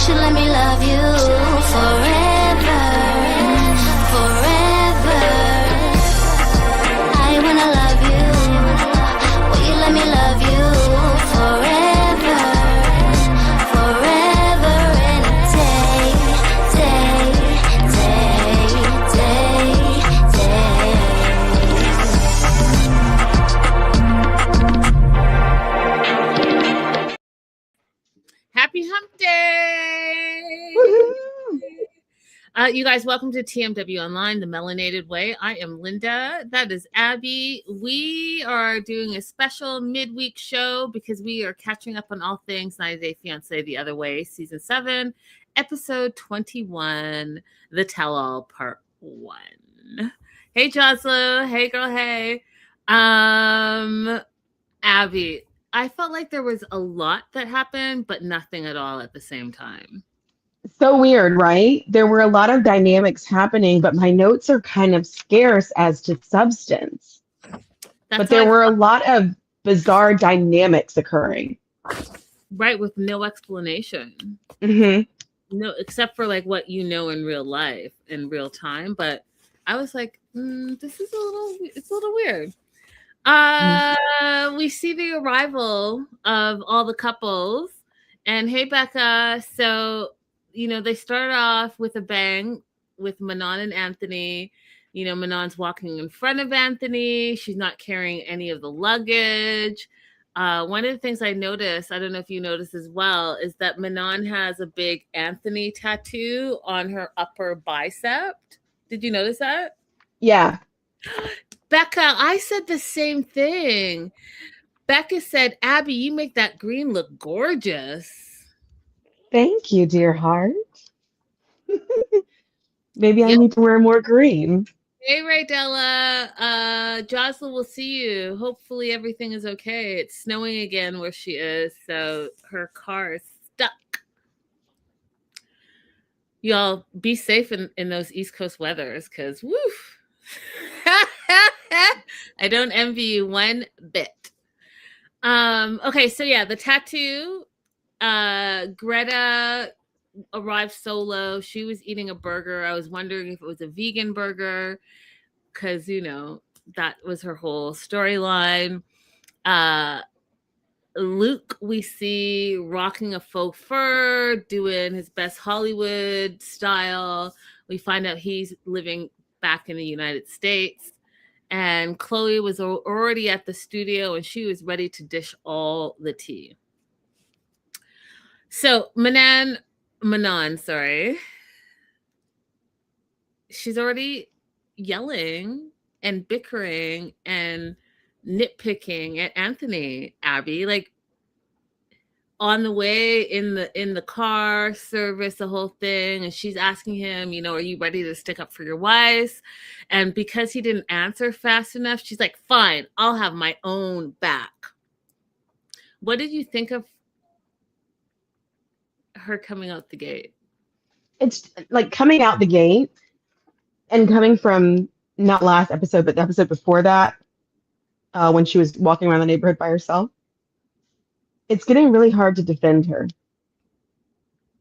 should let me love you forever, forever. I wanna love you. Will you let me love you forever, forever and a day, day, day, day, day. Happy Hump Day! You guys, welcome to TMW Online, the Melanated Way. I am Linda. That is Abby. We are doing a special midweek show because we are catching up on all things 90 Day Fiance The Other Way, Season 7, Episode 21, The Tell-All Part 1. Hey, Jocelyn. Hey, girl. Hey. Abby, I felt like there was a lot that happened, but nothing at all at the same time. So weird, right? There were a lot of dynamics happening, but my notes are kind of scarce as to substance. But there were a lot of bizarre dynamics occurring. Right, with no explanation. Mm-hmm. No, except for like what you know in real life, in real time. But I was like, this is it's a little weird. We see the arrival of all the couples. And hey, Becca. So, they start off with a bang with Manon and Anthony. Manon's walking in front of Anthony. She's not carrying any of the luggage. One of the things I noticed, I don't know if you noticed as well, is that Manon has a big Anthony tattoo on her upper bicep. Did you notice that? Yeah. Becca, I said the same thing. Becca said, Abby, you make that green look gorgeous. Thank you, dear heart. Maybe I need to wear more green. Hey, Raydella. Jocelyn will see you. Hopefully everything is okay. It's snowing again where she is, so her car is stuck. Y'all be safe in those East Coast weathers, because woof. I don't envy you one bit. Okay, so yeah, the tattoo. Greta arrived solo. She was eating a burger. I was wondering if it was a vegan burger because, that was her whole storyline. Luke, we see rocking a faux fur, doing his best Hollywood style. We find out he's living back in the United States. And Chloe was already at the studio and she was ready to dish all the tea. So Manon, she's already yelling and bickering and nitpicking at Anthony, Abby, like on the way in the car service, the whole thing. And she's asking him, are you ready to stick up for your wives? And because he didn't answer fast enough, she's like, fine, I'll have my own back. What did you think of her coming out the gate? It's like coming out the gate and coming from not last episode, but the episode before that, when she was walking around the neighborhood by herself. It's getting really hard to defend her.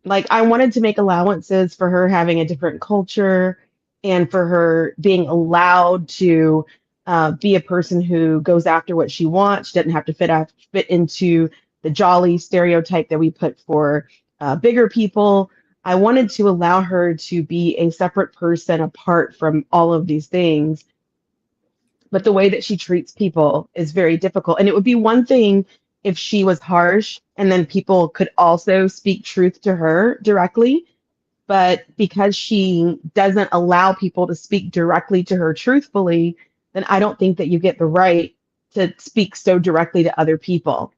Like, I wanted to make allowances for her having a different culture and for her being allowed to be a person who goes after what she wants. She doesn't have to fit into the jolly stereotype that we put for bigger people. I wanted to allow her to be a separate person apart from all of these things. But the way that she treats people is very difficult. And it would be one thing if she was harsh and then people could also speak truth to her directly. But because she doesn't allow people to speak directly to her truthfully, then I don't think that you get the right to speak so directly to other people.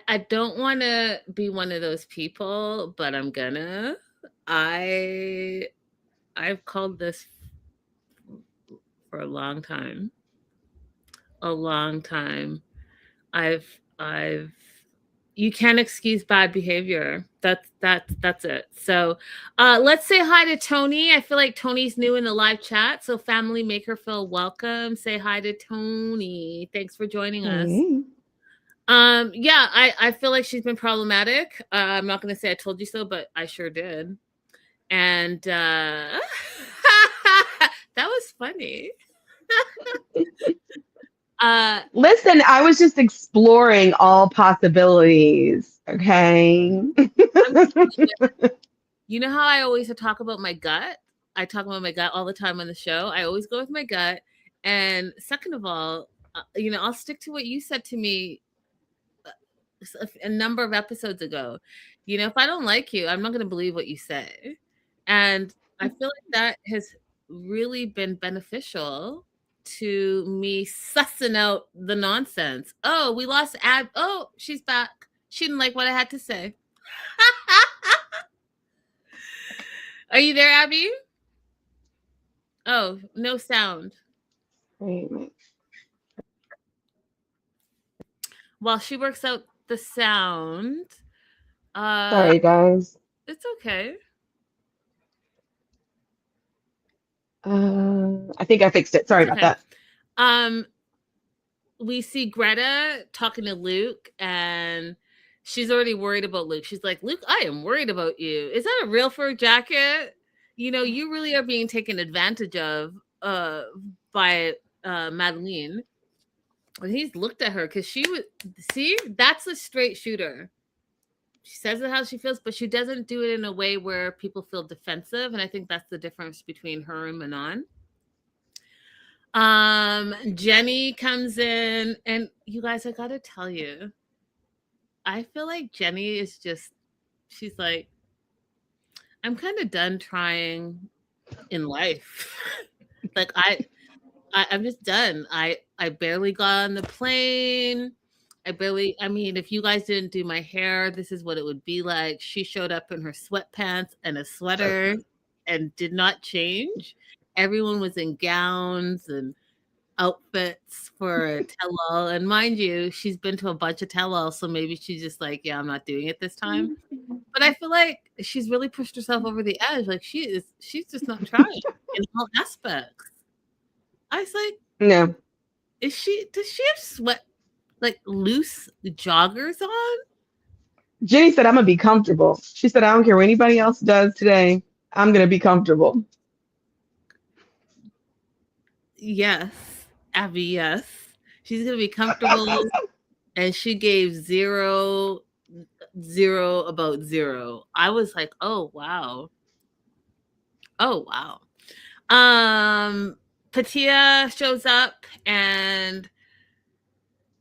I don't want to be one of those people, but I'm gonna. I've called this for a long time. You can't excuse bad behavior. That's it. So let's say hi to Tony. I feel like Tony's new in the live chat, so family, make her feel welcome. Say hi to Tony. Thanks for joining us. Yeah, I feel like she's been problematic. I'm not gonna say I told you so, but I sure did. And that was funny. Listen, I was just exploring all possibilities. Okay. You know how I always talk about my gut? I talk about my gut all the time on the show. I always go with my gut. And second of all, I'll stick to what you said to me a number of episodes ago. If I don't like you, I'm not going to believe what you say. And I feel like that has really been beneficial to me sussing out the nonsense. Oh, we lost Ab. Oh, she's back. She didn't like what I had to say. Are you there, Abby? Oh, no sound. Wait. While she works out the sound. Sorry, guys. It's okay. I think I fixed it. Sorry about that. We see Greta talking to Luke, and she's already worried about Luke. She's like, Luke, I am worried about you. Is that a real fur jacket? You really are being taken advantage of by Madeline. And he's looked at her because she was, see, that's a straight shooter. She says it how she feels, but she doesn't do it in a way where people feel defensive. And I think that's the difference between her and Manon. Jenny comes in, and you guys, I gotta tell you, I feel like Jenny is just, she's like, I'm kind of done trying in life. Like I'm just done. I barely got on the plane. I mean, if you guys didn't do my hair, this is what it would be like. She showed up in her sweatpants and a sweater and did not change. Everyone was in gowns and outfits for a tell-all. And mind you, she's been to a bunch of tell-alls, so maybe she's just like, yeah, I'm not doing it this time. But I feel like she's really pushed herself over the edge. Like she's just not trying in all aspects. I was like, No. does she have loose joggers on? Jenny said, I'm going to be comfortable. She said, I don't care what anybody else does today. I'm going to be comfortable. Yes, Abby, yes. She's going to be comfortable. And she gave zero about zero. I was like, oh, wow. Oh, wow. Patia shows up, and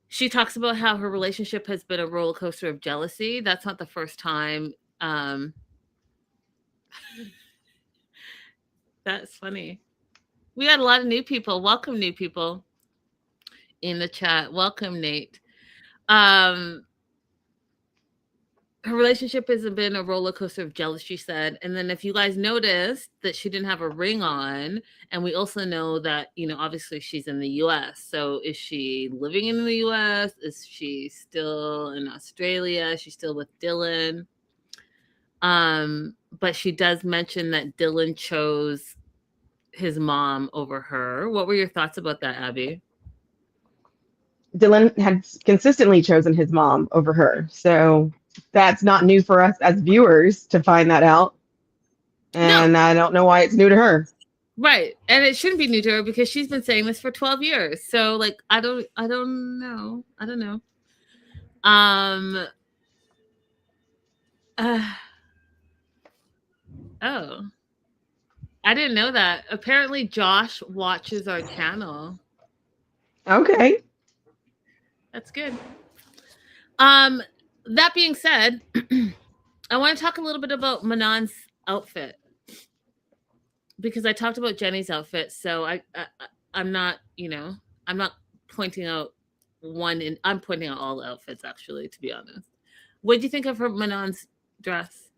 she talks about how her relationship has been a roller coaster of jealousy. That's not the first time. That's funny. We got a lot of new people. Welcome, new people in the chat. Welcome, Nate. Her relationship has been a roller coaster of jealousy, she said. And then if you guys noticed that she didn't have a ring on, and we also know that, obviously she's in the US. So is she living in the US? Is she still in Australia? She's still with Dylan. But she does mention that Dylan chose his mom over her. What were your thoughts about that, Abby? Dylan had consistently chosen his mom over her. So that's not new for us as viewers to find that out. And no. I don't know why it's new to her. Right. And it shouldn't be new to her because she's been saying this for 12 years. So like, I don't know. Oh, I didn't know that. Apparently Josh watches our channel. Okay. That's good. That being said, I want to talk a little bit about Manon's outfit because I talked about Jenny's outfit. So I'm not, I'm not pointing out I'm pointing out all the outfits actually, to be honest. What did you think of her Manon's dress?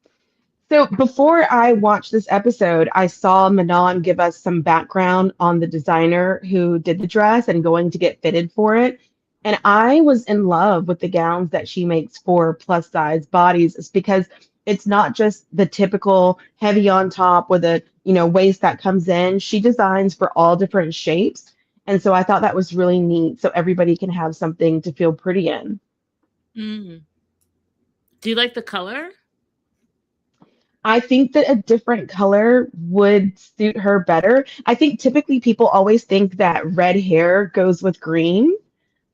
So before I watched this episode, I saw Manon give us some background on the designer who did the dress and going to get fitted for it. And I was in love with the gowns that she makes for plus size bodies. It's because it's not just the typical heavy on top with a waist that comes in. She designs for all different shapes. And so I thought that was really neat. So everybody can have something to feel pretty in. Mm. Do you like the color? I think that a different color would suit her better. I think typically people always think that red hair goes with green,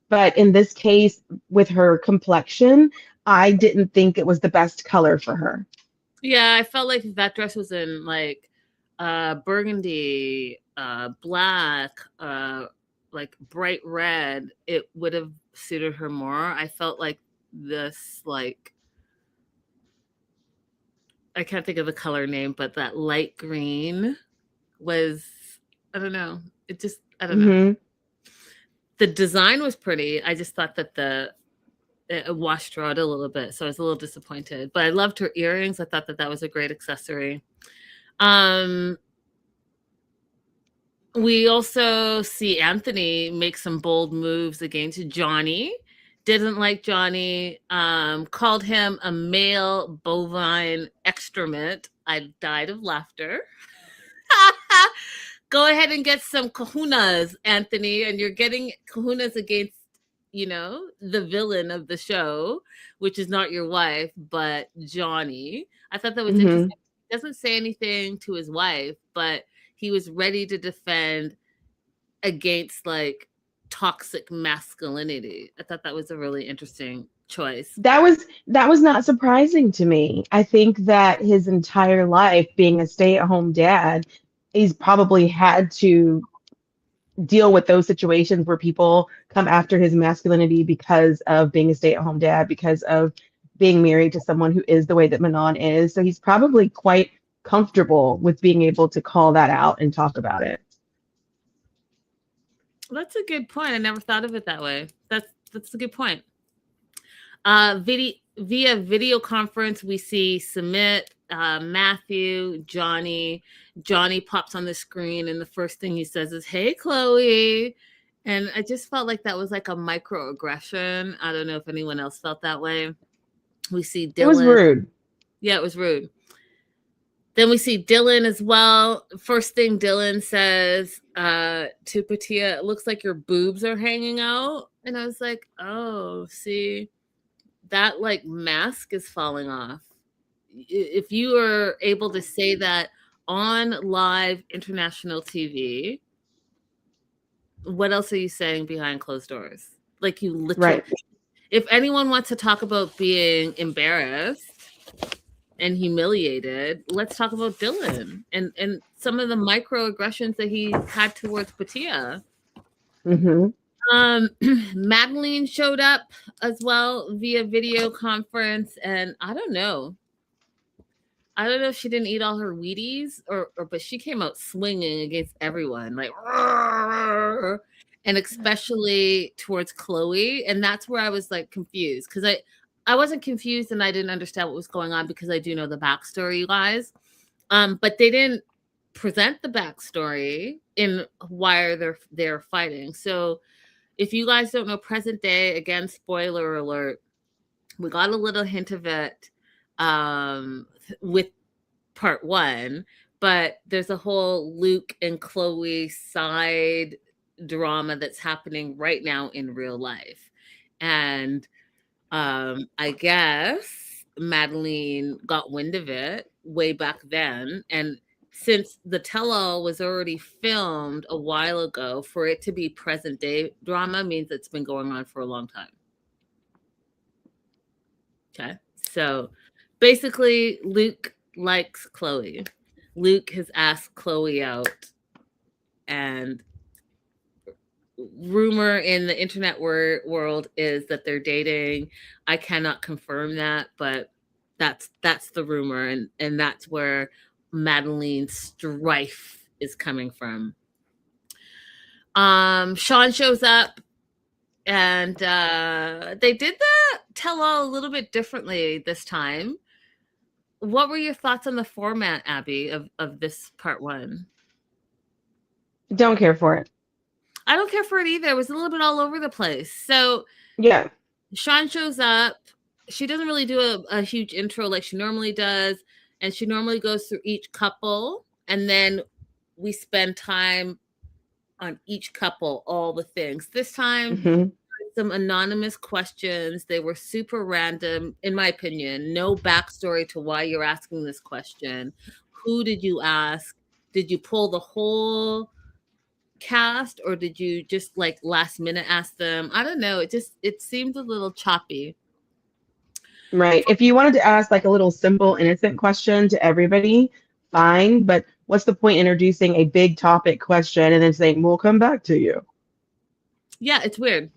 but in this case, with her complexion, I didn't think it was the best color for her. Yeah, I felt like if that dress was in like burgundy, black, like bright red, it would have suited her more. I felt like this, like, I can't think of the color name, but that light green was, I don't know. It just, I don't know. Hmm. The design was pretty. I just thought that it washed her out a little bit, so I was a little disappointed. But I loved her earrings. I thought that was a great accessory. We also see Anthony make some bold moves against Johnny. Didn't like Johnny. Called him a male bovine excrement. I died of laughter. Go ahead and get some kahunas, Anthony, and you're getting kahunas against, the villain of the show, which is not your wife, but Johnny. I thought that was Hmm. interesting. He doesn't say anything to his wife, but he was ready to defend against like toxic masculinity. I thought that was a really interesting choice. That was not surprising to me. I think that his entire life being a stay-at-home dad, he's probably had to deal with those situations where people come after his masculinity because of being a stay-at-home dad, because of being married to someone who is the way that Manon is. So he's probably quite comfortable with being able to call that out and talk about it. That's a good point. I never thought of it that way. That's a good point. Via video conference, we see Submit, Matthew, Johnny. Johnny pops on the screen, and the first thing he says is, "Hey, Chloe." And I just felt like that was like a microaggression. I don't know if anyone else felt that way. We see Dylan. It was rude. Yeah, it was rude. Then we see Dylan as well. First thing Dylan says to Patia, "It looks like your boobs are hanging out." And I was like, oh, see, that like mask is falling off. If you are able to say that on live international TV, what else are you saying behind closed doors? Like, you literally, Right. if anyone wants to talk about being embarrassed and humiliated, let's talk about Dylan and some of the microaggressions that he had towards Patia. Hmm. Madeline showed up as well via video conference, and I don't know if she didn't eat all her Wheaties or but she came out swinging against everyone, like, and especially towards Chloe. And that's where I was like confused, because I wasn't confused and I didn't understand what was going on, because I do know the backstory, you guys. But they didn't present the backstory in why they're fighting. So if you guys don't know present day, again, spoiler alert, we got a little hint of it with part one, but there's a whole Luke and Chloe side drama that's happening right now in real life. And I guess Madeline got wind of it way back then. And since the tell-all was already filmed a while ago, for it to be present day drama means it's been going on for a long time. Okay. So basically, Luke likes Chloe. Luke has asked Chloe out, and rumor in the internet world is that they're dating. I cannot confirm that, but that's the rumor, and that's where Madeline's strife is coming from. Sean shows up, and they did the tell-all a little bit differently this time. What were your thoughts on the format, Abby, of this part one? Don't care for it. I don't care for it either. It was a little bit all over the place. So Yeah. Sean shows up. She doesn't really do a huge intro like she normally does. And she normally goes through each couple. And then we spend time on each couple, all the things. This time, Hmm. some anonymous questions. They were super random, in my opinion. No backstory to why you're asking this question. Who did you ask? Did you pull the whole cast, or did you just like last minute ask them? I don't know. It seemed a little choppy. Right. If you wanted to ask like a little simple, innocent question to everybody, fine. But what's the point introducing a big topic question and then saying, we'll come back to you? Yeah, it's weird.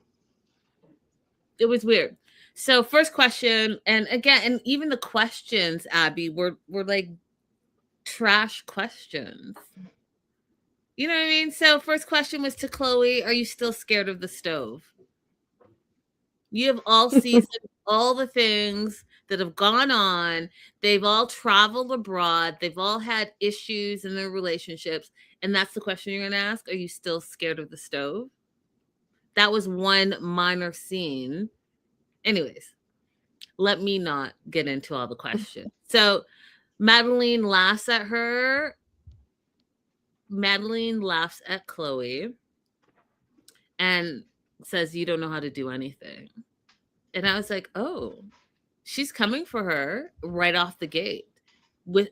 It was weird. So first question, and again, and even the questions, Abby, were like trash questions. You know what I mean? So first question was to Chloe, are you still scared of the stove? You have all seasoned all the things that have gone on. They've all traveled abroad. They've all had issues in their relationships. And that's the question you're going to ask. Are you still scared of the stove? That was one minor scene. Anyways, let me not get into all the questions. So Madeline laughs at her. Madeline laughs at Chloe and says, you don't know how to do anything. And I was like, oh, she's coming for her right off the gate with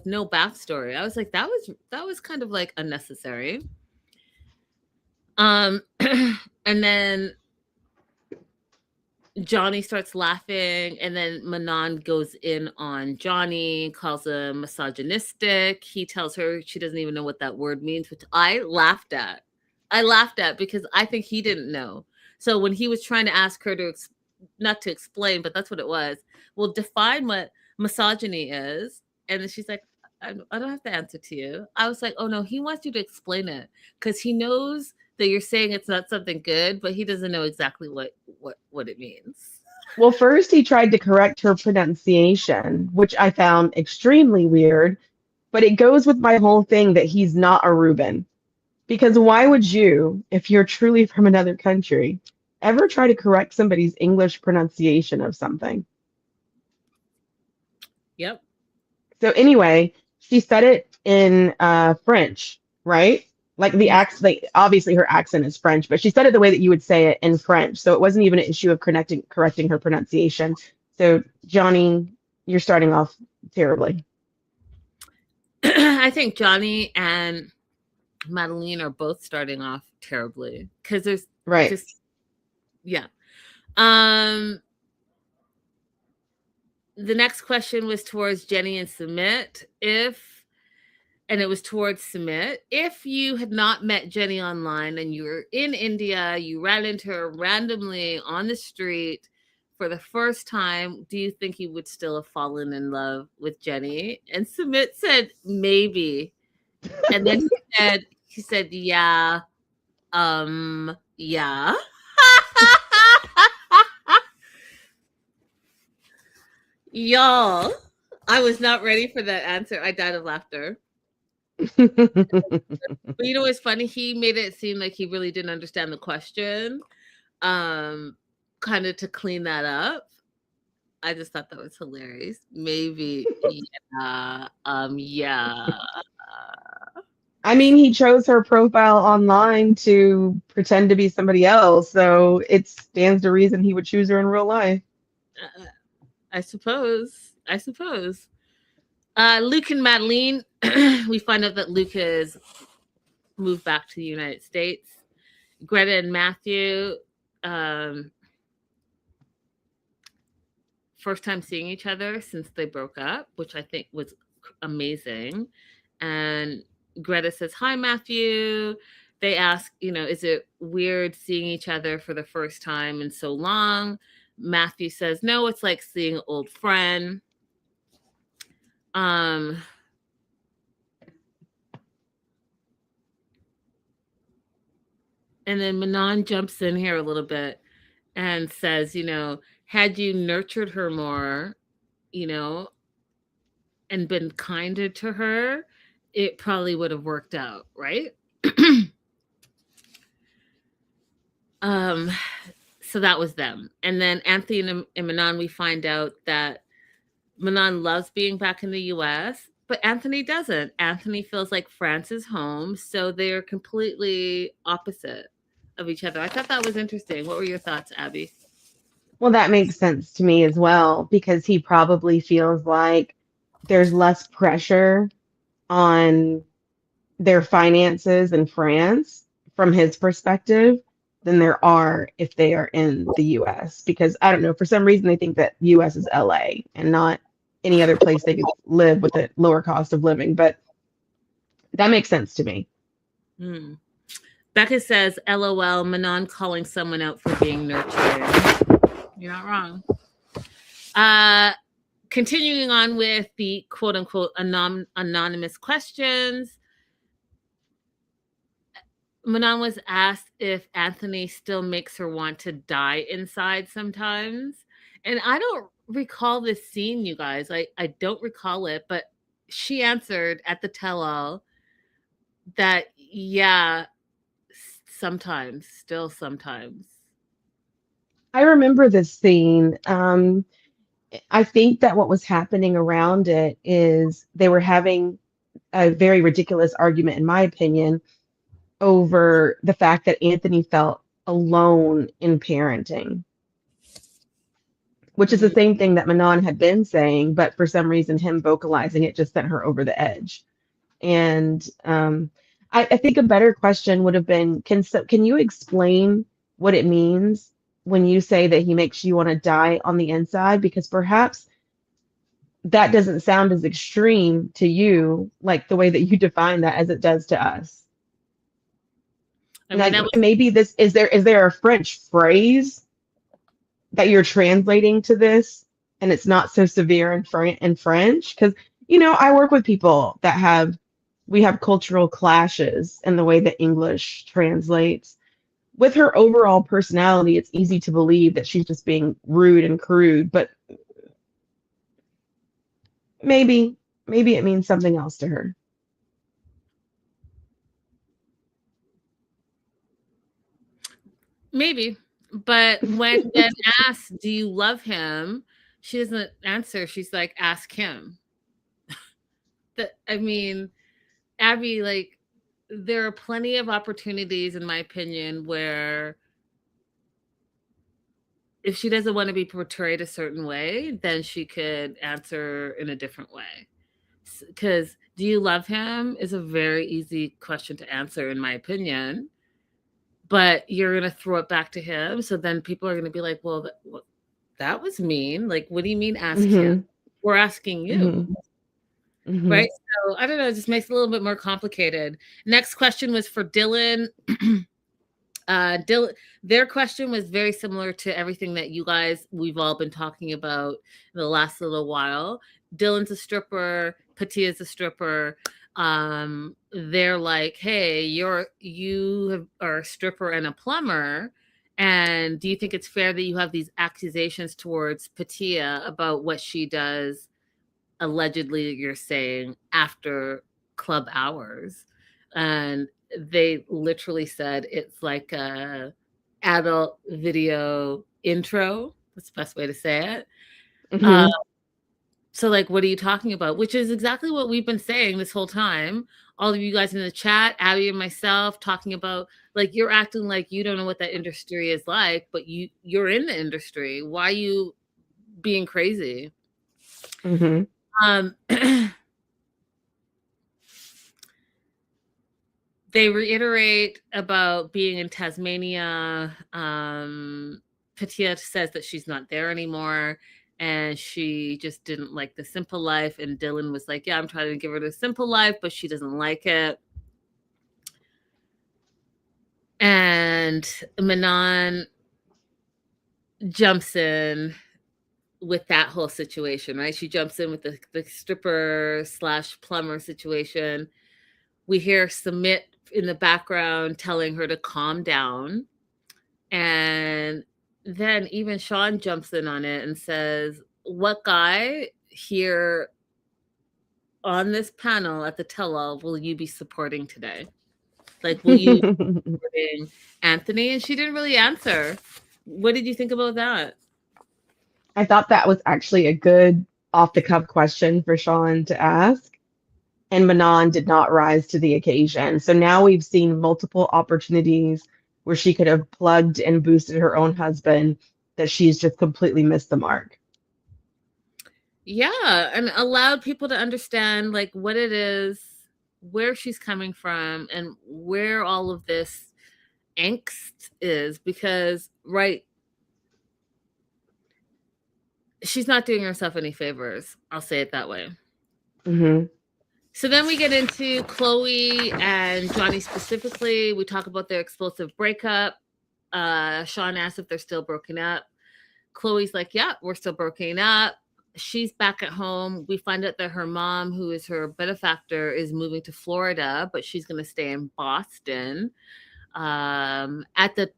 no backstory. I was like, that was kind of like unnecessary. And then Johnny starts laughing, and then Manon goes in on Johnny, calls him misogynistic. He tells her she doesn't even know what that word means, which I laughed at. Because I think he didn't know. So when he was trying to ask her to, not to explain, but that's what it was. Well, define what misogyny is. And then she's like, I don't have to answer to you. I was like, oh no, he wants you to explain it because he knows that you're saying it's not something good, but he doesn't know exactly what it means. Well, first he tried to correct her pronunciation, which I found extremely weird, but it goes with my whole thing that he's not a Reuben. Because why would you, if you're truly from another country, ever try to correct somebody's English pronunciation of something? Yep. So anyway, she said it in French, right? Like the accent, like obviously her accent is French, but she said it the way that you would say it in French. So it wasn't even an issue of correcting her pronunciation. So Johnny, you're starting off terribly. I think Johnny and Madeline are both starting off terribly because there's just, yeah. The next question was towards Jenny and Sumit. And it was towards Sumit. If you had not met Jenny online and you were in India, you ran into her randomly on the street for the first time, do you think you would still have fallen in love with Jenny? And Sumit said, maybe. And then he said, yeah, yeah. Y'all, I was not ready for that answer. I died of laughter. But you know what's funny? He made it seem like he really didn't understand the question, kind of to clean that up. I just thought that was hilarious. Maybe, yeah, yeah. I mean, he chose her profile online to pretend to be somebody else, so it stands to reason he would choose her in real life. I suppose. Luke and Madeline, we find out that Luke has moved back to the United States. Greta and Matthew, first time seeing each other since they broke up, which I think was amazing. And Greta says, hi, Matthew. They ask, is it weird seeing each other for the first time in so long? Matthew says, no, it's like seeing an old friend. And then Manon jumps in here a little bit and says, had you nurtured her more, and been kinder to her, it probably would have worked out, right? So that was them. And then Anthony and Manon, we find out that Manon loves being back in the US, but Anthony doesn't. Anthony feels like France is home, so they're completely opposite of each other. I thought that was interesting. What were your thoughts, Abby? Well, that makes sense to me as well, because he probably feels like there's less pressure on their finances in France from his perspective than there are if they are in the US. Because I don't know, for some reason they think that US is LA and not any other place they could live with a lower cost of living. But that makes sense to me. Hmm. Becca says, LOL, Manon calling someone out for being nurturing. You're not wrong. Continuing on with the quote unquote anonymous questions. Manon was asked if Anthony still makes her want to die inside sometimes. And I don't recall this scene, you guys. I don't recall it, but she answered at the tell-all that, yeah, sometimes, still sometimes. I remember this scene. I think that what was happening around it is they were having a very ridiculous argument, in my opinion, over the fact that Anthony felt alone in parenting, which is the same thing that Manon had been saying, but for some reason, him vocalizing it just sent her over the edge. And I think a better question would have been, can you explain what it means when you say that he makes you want to die on the inside? Because perhaps that doesn't sound as extreme to you, like the way that you define that, as it does to us. I mean, Like maybe this is there a French phrase that you're translating to this and it's not so severe in French? Because I work with people that we have cultural clashes in the way that English translates. With her overall personality, it's easy to believe that she's just being rude and crude, but maybe it means something else to her. Maybe. But when then asked, do you love him? She doesn't answer. She's like, ask him. I mean, Abby, like, there are plenty of opportunities, in my opinion, where if she doesn't want to be portrayed a certain way, then she could answer in a different way. Because do you love him is a very easy question to answer, in my opinion. But you're going to throw it back to him. So then people are going to be like, well, that was mean. Like, what do you mean ask him? We're asking you. Right? So I don't know. It just makes it a little bit more complicated. Next question was for Dylan. Their question was very similar to everything that we've all been talking about in the last little while. Dylan's a stripper. Patia's a stripper. They're like, hey, you are a stripper and a plumber, and do you think it's fair that you have these accusations towards Patia about what she does, allegedly, you're saying, after club hours? And they literally said it's like a adult video intro. That's the best way to say it. So, like, what are you talking about? Which is exactly what we've been saying this whole time. All of you guys in the chat, Abby and myself, talking about, like, you're acting like you don't know what that industry is like, but you're in the industry. Why are you being crazy? They reiterate about being in Tasmania. Patia says that she's not there anymore. And she just didn't like the simple life. And Dylan was like, yeah, I'm trying to give her the simple life, but she doesn't like it. And Manon jumps in with that whole situation, right? She jumps in with the stripper / plumber situation. We hear Submit in the background telling her to calm down. And then even Sean jumps in on it and says, what guy here on this panel at the tell-all will you be supporting today? Like, will you be supporting Anthony? And she didn't really answer. What did you think about that? I thought that was actually a good off-the-cuff question for Sean to ask. And Manon did not rise to the occasion. So now we've seen multiple opportunities where she could have plugged and boosted her own husband, that she's just completely missed the mark. Yeah, and allowed people to understand like what it is, where she's coming from, and where all of this angst is, because she's not doing herself any favors. I'll say it that way. Mm-hmm. So then we get into Chloe and Johnny specifically. We talk about their explosive breakup. Sean asks if they're still broken up. Chloe's like, yeah, we're still broken up. She's back at home. We find out that her mom, who is her benefactor, is moving to Florida, but she's going to stay in Boston. At the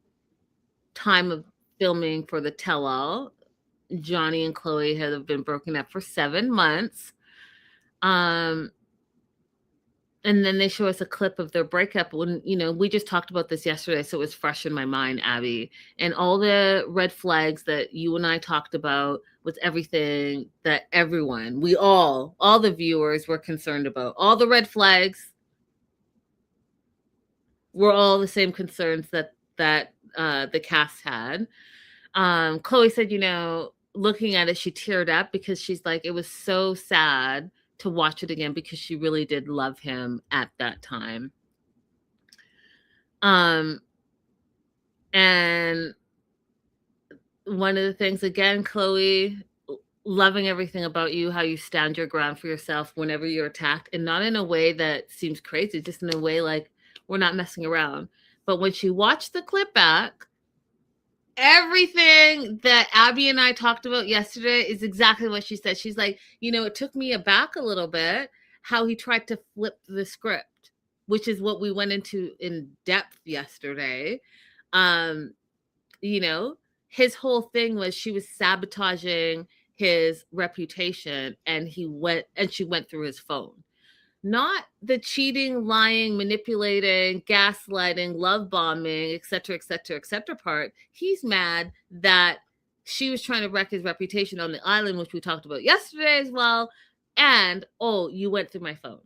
time of filming for the tell-all, Johnny and Chloe have been broken up for 7 months. And then they show us a clip of their breakup when, we just talked about this yesterday, so it was fresh in my mind, Abby. And all the red flags that you and I talked about was everything that everyone, all the viewers were concerned about. All the red flags were all the same concerns that the cast had. Chloe said, looking at it, she teared up because she's like, it was so sad to watch it again because she really did love him at that time. And one of the things, again, Chloe, loving everything about you, how you stand your ground for yourself whenever you're attacked, and not in a way that seems crazy, just in a way like we're not messing around. But when she watched the clip back, everything that Abby and I talked about yesterday is exactly what she said. She's like, it took me aback a little bit how he tried to flip the script, which is what we went into in depth yesterday. His whole thing was she was sabotaging his reputation, and she went through his phone. Not the cheating, lying, manipulating, gaslighting, love bombing, et cetera, part. He's mad that she was trying to wreck his reputation on the island, which we talked about yesterday as well. And, you went through my phone.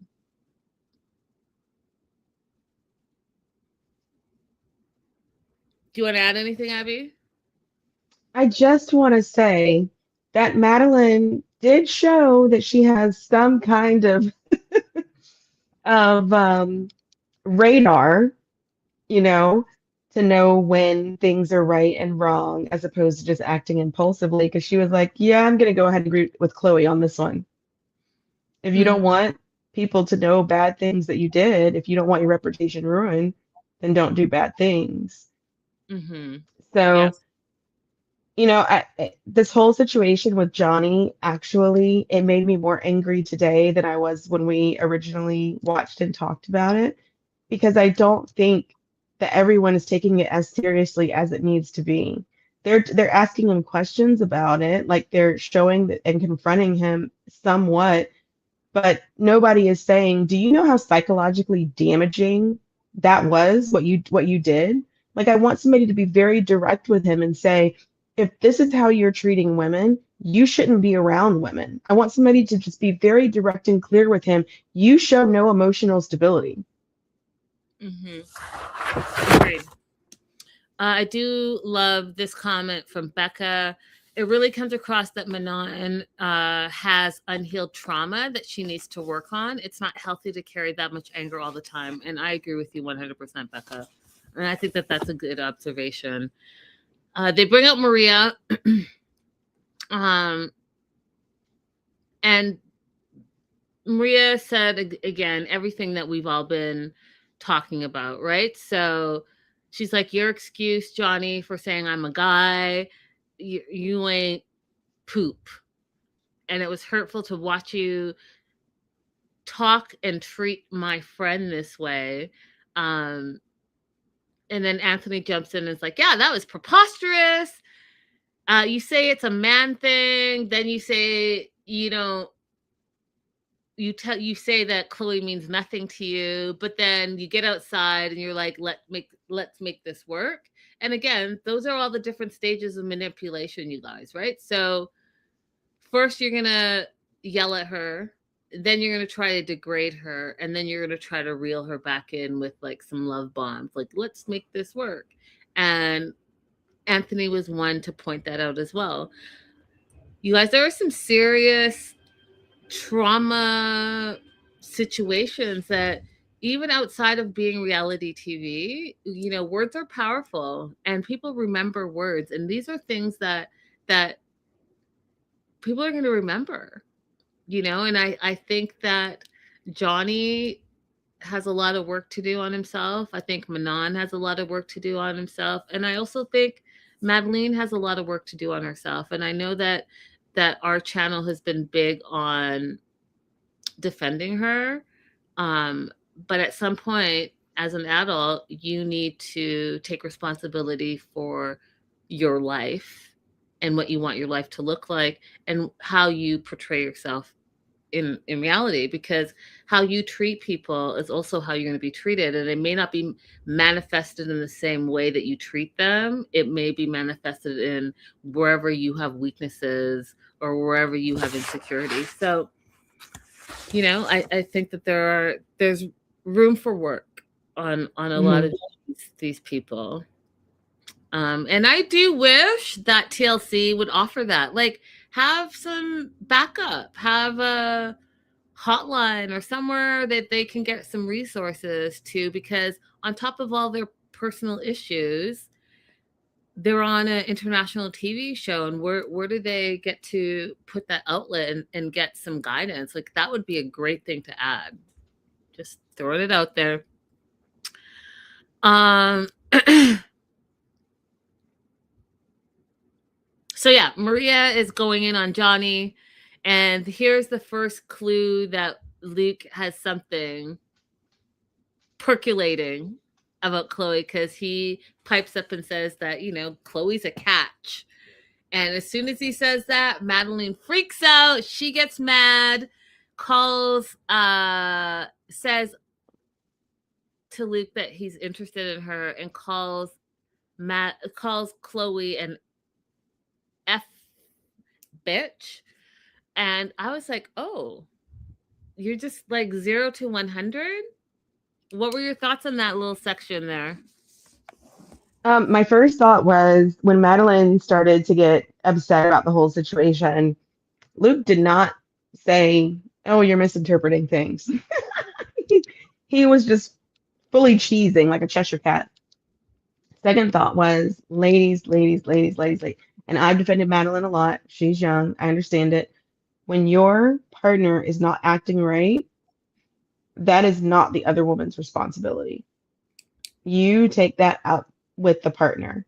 Do you want to add anything, Abby? I just want to say that Madeline did show that she has some kind of radar, to know when things are right and wrong, as opposed to just acting impulsively. Because she was like, yeah, I'm going to go ahead and agree with Chloe on this one. If you don't want people to know bad things that you did, if you don't want your reputation ruined, then don't do bad things. Mm-hmm. So, this whole situation with Johnny, actually, it made me more angry today than I was when we originally watched and talked about it, because I don't think that everyone is taking it as seriously as it needs to be. They're asking him questions about it, like they're showing that and confronting him somewhat, but nobody is saying, do you know how psychologically damaging that was, what you did? Like, I want somebody to be very direct with him and say, if this is how you're treating women, you shouldn't be around women. I want somebody to just be very direct and clear with him. You show no emotional stability. Mm-hmm. Agreed. I do love this comment from Becca. It really comes across that Manon has unhealed trauma that she needs to work on. It's not healthy to carry that much anger all the time. And I agree with you 100%, Becca. And I think that that's a good observation. They bring up Maria. And Maria said, again, everything that we've all been talking about, right? So she's like, your excuse, Johnny, for saying I'm a guy, you ain't poop. And it was hurtful to watch you talk and treat my friend this way. And then Anthony jumps in and is like, yeah, that was preposterous. You say it's a man thing. Then you say, you say that Chloe means nothing to you, but then you get outside and you're like, let's make this work. And again, those are all the different stages of manipulation, you guys, right? So first you're going to yell at her then you're going to try to degrade her, and then you're going to try to reel her back in with like some love bombs, like, let's make this work. And Anthony was one to point that out as well. You guys, there are some serious trauma situations that, even outside of being reality TV, words are powerful, and people remember words, and these are things that people are going to remember, and I think that Johnny has a lot of work to do on himself. I think Manon has a lot of work to do on himself, and I also think Madeline has a lot of work to do on herself. And I know that our channel has been big on defending her, but at some point, as an adult, you need to take responsibility for your life and what you want your life to look like, and how you portray yourself in reality, because how you treat people is also how you're going to be treated. And it may not be manifested in the same way that you treat them. It may be manifested in wherever you have weaknesses or wherever you have insecurities. So, I think that there's room for work on a lot of these people. And I do wish that TLC would offer that. Like, have some backup, have a hotline or somewhere that they can get some resources to, because on top of all their personal issues, they're on an international TV show, and where do they get to put that outlet and get some guidance? Like, that would be a great thing to add. Just throwing it out there. So yeah, Maria is going in on Johnny, and here's the first clue that Luke has something percolating about Chloe, because he pipes up and says that, Chloe's a catch. And as soon as he says that, Madeline freaks out. She gets mad, says to Luke that he's interested in her, and calls Chloe an F bitch. And I was like, oh, you're just like 0 to 100. What were your thoughts on that little section there? My first thought was, when Madeline started to get upset about the whole situation, Luke did not say, oh, you're misinterpreting things. He was just fully cheesing like a Cheshire cat. Second thought was, ladies. And I've defended Madeline a lot. She's young. I understand it. When your partner is not acting right, that is not the other woman's responsibility. You take that up with the partner.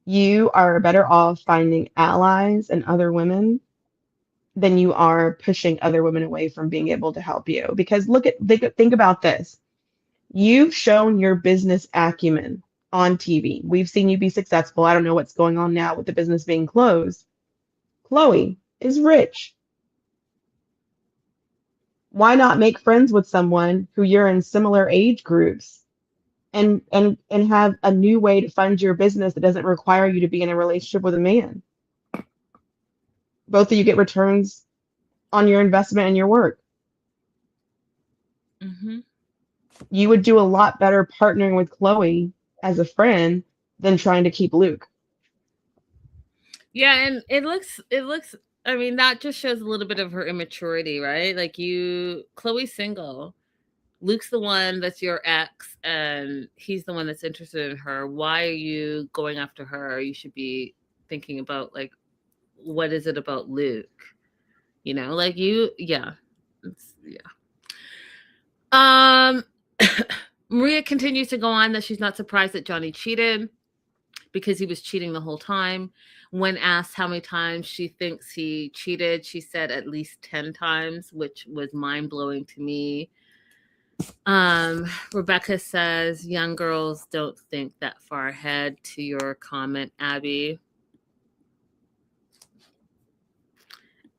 You are better off finding allies and other women than you are pushing other women away from being able to help you. Because think about this. You've shown your business acumen on TV. We've seen you be successful. I don't know what's going on now with the business being closed. Chloe is rich. Why not make friends with someone who you're in similar age groups, and have a new way to fund your business that doesn't require you to be in a relationship with a man? Both of you get returns on your investment and your work. Mm-hmm. You would do a lot better partnering with Chloe as a friend than trying to keep Luke. Yeah, and it looks, I mean, that just shows a little bit of her immaturity, right? Like, Chloe's single. Luke's the one that's your ex, and he's the one that's interested in her. Why are you going after her? You should be thinking about, like, what is it about Luke? Like, yeah. Maria continues to go on that she's not surprised that Johnny cheated, because he was cheating the whole time. When asked how many times she thinks he cheated, she said at least 10 times, which was mind-blowing to me. Rebecca says, young girls don't think that far ahead, to your comment, Abby.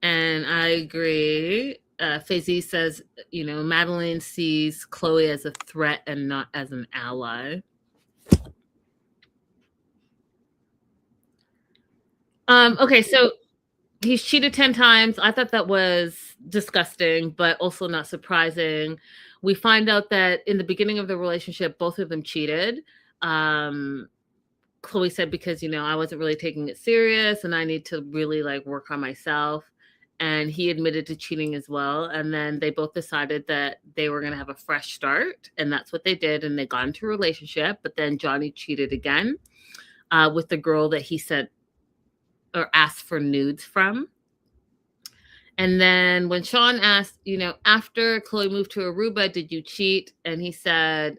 And I agree. Faisy says, Madeline sees Chloe as a threat and not as an ally. Okay, so he's cheated 10 times. I thought that was disgusting, but also not surprising. We find out that in the beginning of the relationship, both of them cheated. Chloe said, because, I wasn't really taking it serious and I need to really like work on myself. And he admitted to cheating as well. And then they both decided that they were going to have a fresh start. And that's what they did. And they got into a relationship. But then Johnny cheated again with the girl that he sent or asked for nudes from. And then when Sean asked, after Chloe moved to Aruba, did you cheat? And he said,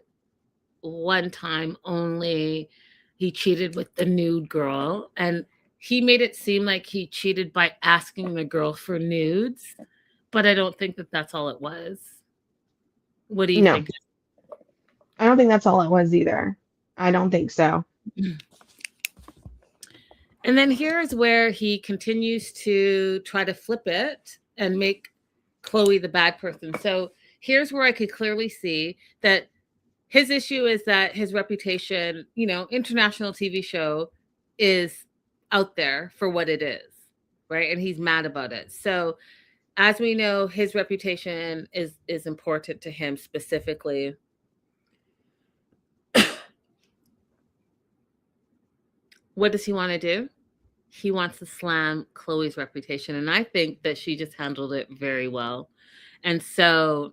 one time only. He cheated with the nude girl. And he made it seem like he cheated by asking the girl for nudes. But I don't think that that's all it was. What do you No, think? I don't think that's all it was either. I don't think so. And then here's where he continues to try to flip it and make Chloe the bad person. So here's where I could clearly see that his issue is that his reputation, international TV show, is out there for what it is, right? And he's mad about it. So as we know, his reputation is important to him specifically. What does he want to do? He wants to slam Chloe's reputation. And I think that she just handled it very well. And so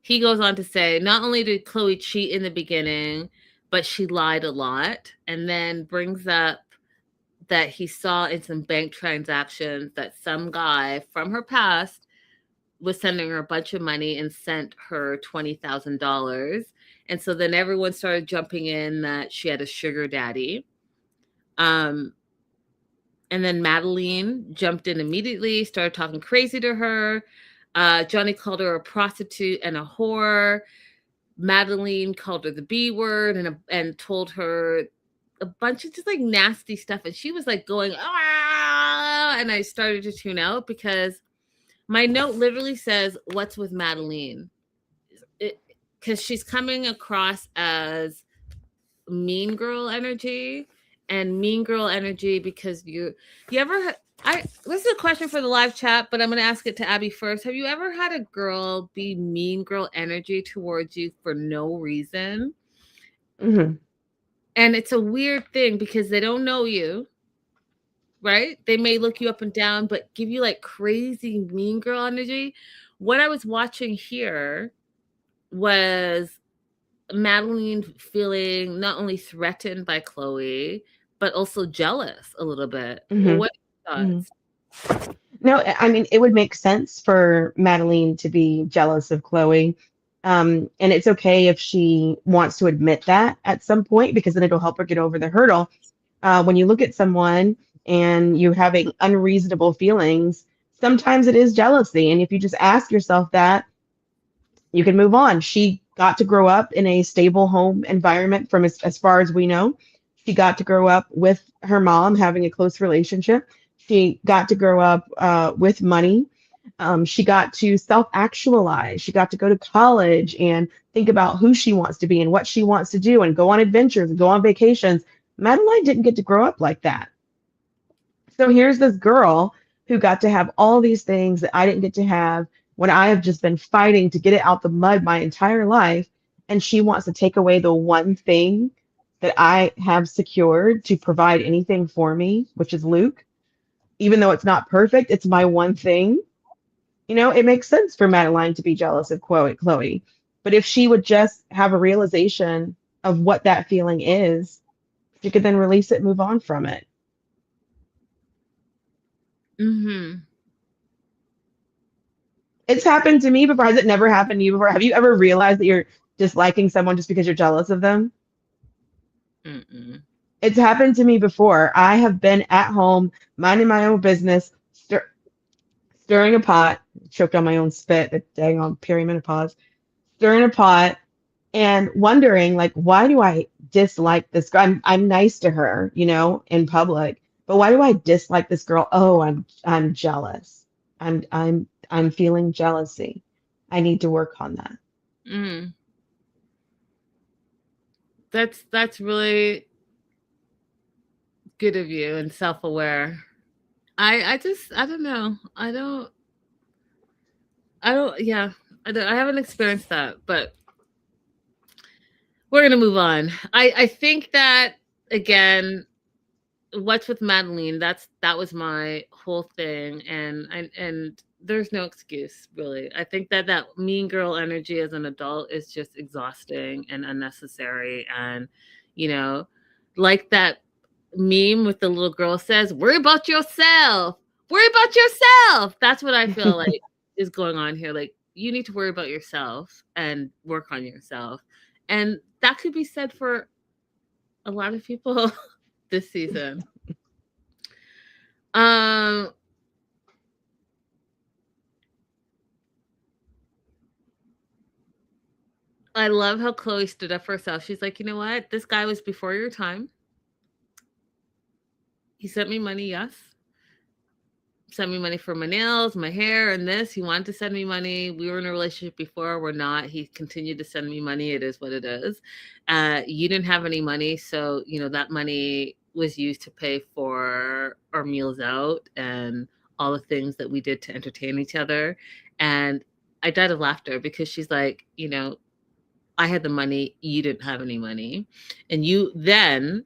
he goes on to say, not only did Chloe cheat in the beginning, but she lied a lot. And then brings up that he saw in some bank transactions that some guy from her past was sending her a bunch of money and sent her $20,000. And so then everyone started jumping in that she had a sugar daddy. And then Madeline jumped in immediately, started talking crazy to her. Johnny called her a prostitute and a whore. Madeline called her the B word and told her a bunch of just like nasty stuff. And she was like going, ah, and I started to tune out because my note literally says, what's with Madeline? Because she's coming across as mean girl energy. And mean girl energy because you ever this is a question for the live chat, but I'm going to ask it to Abby first. Have you ever had a girl be mean girl energy towards you for no reason? Mm-hmm. And it's a weird thing because they don't know you, right? They may look you up and down, but give you like crazy mean girl energy. What I was watching here was Madeline feeling not only threatened by Chloe, but also jealous a little bit. Mm-hmm. What are your thoughts? Mm-hmm. No, I mean, it would make sense for Madeline to be jealous of Chloe. And it's okay if she wants to admit that at some point, because then it'll help her get over the hurdle. When you look at someone and you're having unreasonable feelings, sometimes it is jealousy. And if you just ask yourself that, you can move on. She got to grow up in a stable home environment from as far as we know. She got to grow up with her mom, having a close relationship. She got to grow up with money. She got to self-actualize. She got to go to college and think about who she wants to be and what she wants to do and go on adventures and go on vacations. Madeline didn't get to grow up like that. So here's this girl who got to have all these things that I didn't get to have when I have just been fighting to get it out the mud my entire life. And she wants to take away the one thing that I have secured to provide anything for me, which is Luke. Even though it's not perfect, it's my one thing. It makes sense for Madeline to be jealous of Chloe. But if she would just have a realization of what that feeling is, she could then release it, move on from it. Mm-hmm. It's happened to me before. Has it never happened to you before? Have you ever realized that you're disliking someone just because you're jealous of them? Mm-mm. It's happened to me before. I have been at home, minding my own business, stirring a pot, choked on my own spit, the dang on perimenopause, stirring a pot and wondering, like, why do I dislike this girl? I'm nice to her, in public, but why do I dislike this girl? Oh, I'm jealous. I'm feeling jealousy. I need to work on that. Mm. That's really good of you and self-aware. I don't know. Yeah, I haven't experienced that, but we're gonna move on. I think that again, what's with Madeline? That was my whole thing, and there's no excuse really. I think that mean girl energy as an adult is just exhausting and unnecessary, and you know, like that meme with the little girl says, "Worry about yourself. Worry about yourself." That's what I feel like is going on here. Like you need to worry about yourself and work on yourself, and that could be said for a lot of people this season. Um, I love how Chloe stood up for herself. She's like, you know what? This guy was before your time. He sent me money, yes. Sent me money for my nails, my hair, and this. He wanted to send me money. We were in a relationship before. We're not. He continued to send me money. It is what it is. You didn't have any money, so that money was used to pay for our meals out and all the things that we did to entertain each other. And I died of laughter because she's like, I had the money, you didn't have any money. And you then,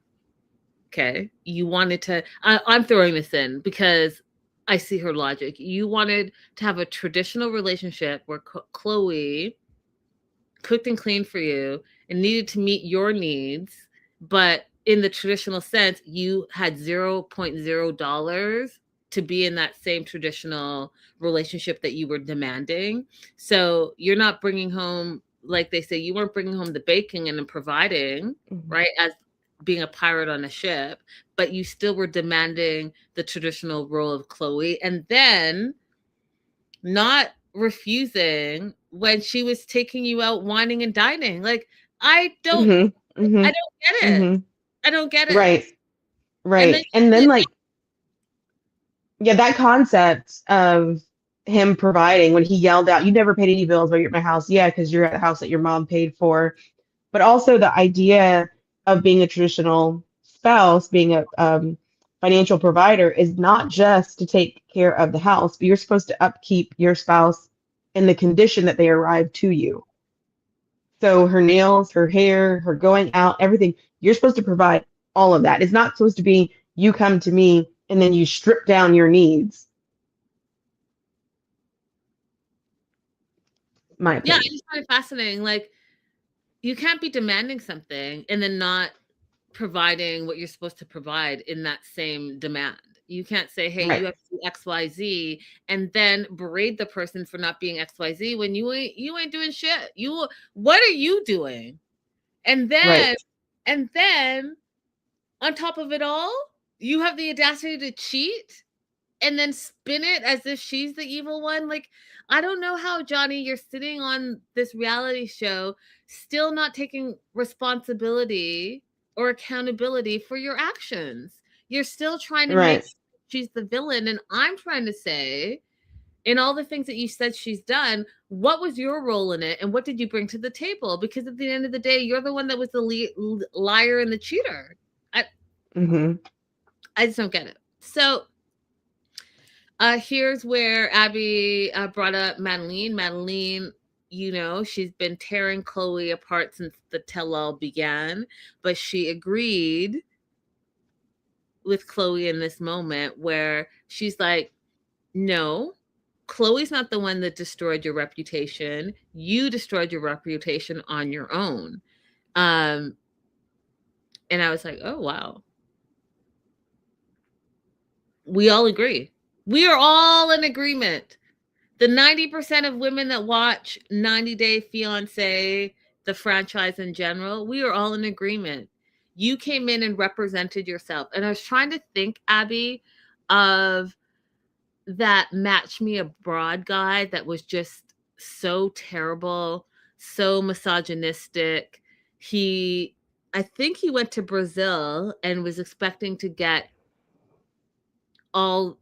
okay, you wanted to, I'm throwing this in because I see her logic. You wanted to have a traditional relationship where Chloe cooked and cleaned for you and needed to meet your needs, but in the traditional sense, you had $0.0 to be in that same traditional relationship that you were demanding. So you're not bringing home, like they say, you weren't bringing home the baking and providing, right, as being a pirate on a ship, but you still were demanding the traditional role of Chloe, and then not refusing when she was taking you out whining and dining. Like, I don't get it. I don't get it. Right. And then like, yeah, that concept of him providing when he yelled out, "You never paid any bills while you're at my house." Yeah, because you're at the house that your mom paid for. But also the idea of being a traditional spouse, being a financial provider, is not just to take care of the house, but you're supposed to upkeep your spouse in the condition that they arrive to you. So her nails, her hair, her going out, everything, you're supposed to provide all of that. It's not supposed to be you come to me and then you strip down your needs. My opinion. Yeah, I just find it fascinating. Like, you can't be demanding something and then not providing what you're supposed to provide in that same demand. You can't say, hey, you have to do XYZ and then berate the person for not being XYZ when you ain't doing shit. What are you doing? And then on top of it all, you have the audacity to cheat and then spin it as if she's the evil one. Like, I don't know how, Johnny, you're sitting on this reality show still not taking responsibility or accountability for your actions. You're still trying to make she's the villain. And I'm trying to say, in all the things that you said she's done, what was your role in it? And what did you bring to the table? Because at the end of the day, you're the one that was the liar and the cheater. I just don't get it. So here's where Abby brought up Madeline. Madeline, she's been tearing Chloe apart since the tell-all began, but she agreed with Chloe in this moment where she's like, no, Chloe's not the one that destroyed your reputation. You destroyed your reputation on your own. And I was like, oh, wow. We all agree. We are all in agreement. The 90% of women that watch 90 Day Fiance, the franchise in general, we are all in agreement. You came in and represented yourself. And I was trying to think, Abby, of that Match Me Abroad guy that was just so terrible, so misogynistic. I think he went to Brazil and was expecting to get all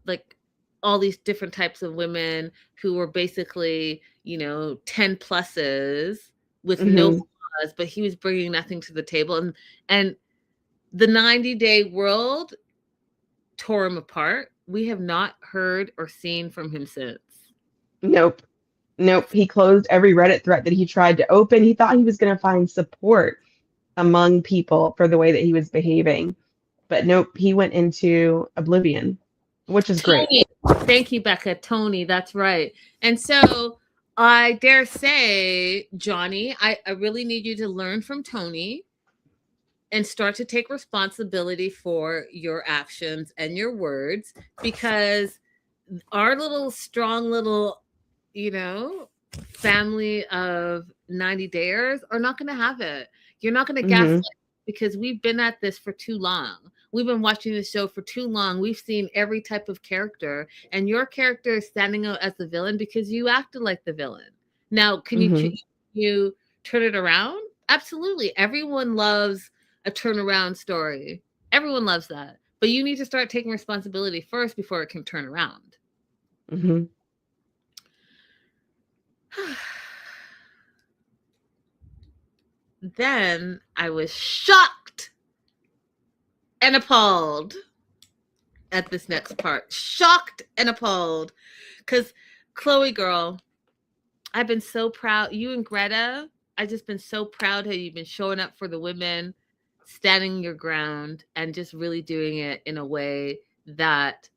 these different types of women who were basically, 10 pluses with no flaws, but he was bringing nothing to the table. And the 90 Day world tore him apart. We have not heard or seen from him since. Nope. He closed every Reddit thread that he tried to open. He thought he was going to find support among people for the way that he was behaving. But nope, he went into oblivion, which is great. Tony. Thank you, Becca. Tony, that's right. And so I dare say, Johnny, I really need you to learn from Tony and start to take responsibility for your actions and your words, because our little strong little, family of 90 dares are not going to have it. You're not going to gaslight, because we've been at this for too long. We've been watching this show for too long. We've seen every type of character, and your character is standing out as the villain because you acted like the villain. Now, can you turn it around? Absolutely. Everyone loves a turnaround story. Everyone loves that. But you need to start taking responsibility first before it can turn around. Mm-hmm. Then I was shocked and appalled at this next part. Shocked and appalled. Because Chloe, girl, I've been so proud. You and Greta, I've just been so proud how you've been showing up for the women, standing your ground, and just really doing it in a way that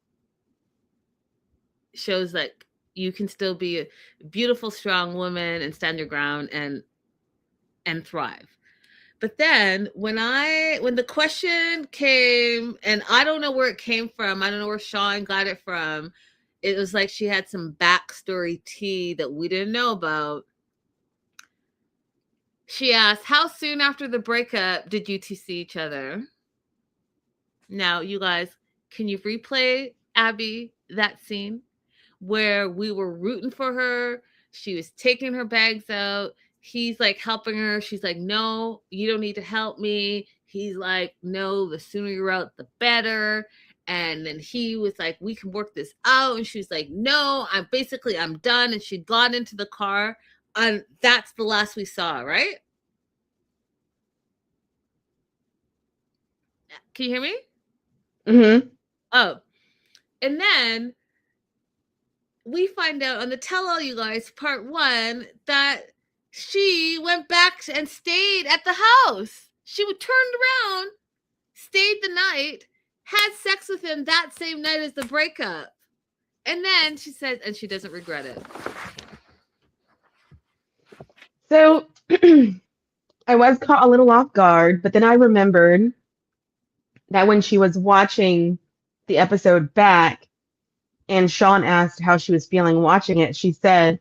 shows like you can still be a beautiful, strong woman and stand your ground and thrive. But then when the question came, and I don't know where it came from, I don't know where Sean got it from. It was like she had some backstory tea that we didn't know about. She asked, how soon after the breakup did you two see each other? Now, you guys, can you replay, Abby, that scene where we were rooting for her? She was taking her bags out. He's like helping her. She's like, no, you don't need to help me. He's like, no, the sooner you're out, the better. And then he was like, we can work this out. And she's like, no, I'm done. And she got into the car. And that's the last we saw, right? Can you hear me? Mm-hmm. Oh. And then we find out on the tell-all, you guys, part 1, that she went back and stayed at the house. She turned around, stayed the night, had sex with him that same night as the breakup. And then she says, and she doesn't regret it. So I was caught a little off guard, but then I remembered that when she was watching the episode back and Sean asked how she was feeling watching it, she said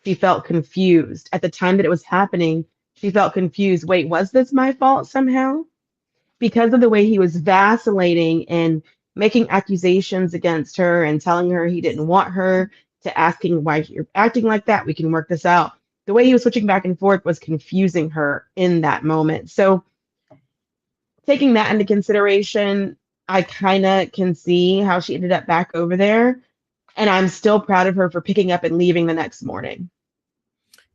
she felt confused. At the time that it was happening, she felt confused. Wait, was this my fault somehow? Because of the way he was vacillating and making accusations against her and telling her he didn't want her, to asking why you're acting like that, we can work this out. The way he was switching back and forth was confusing her in that moment. So taking that into consideration, I kind of can see how she ended up back over there. And I'm still proud of her for picking up and leaving the next morning.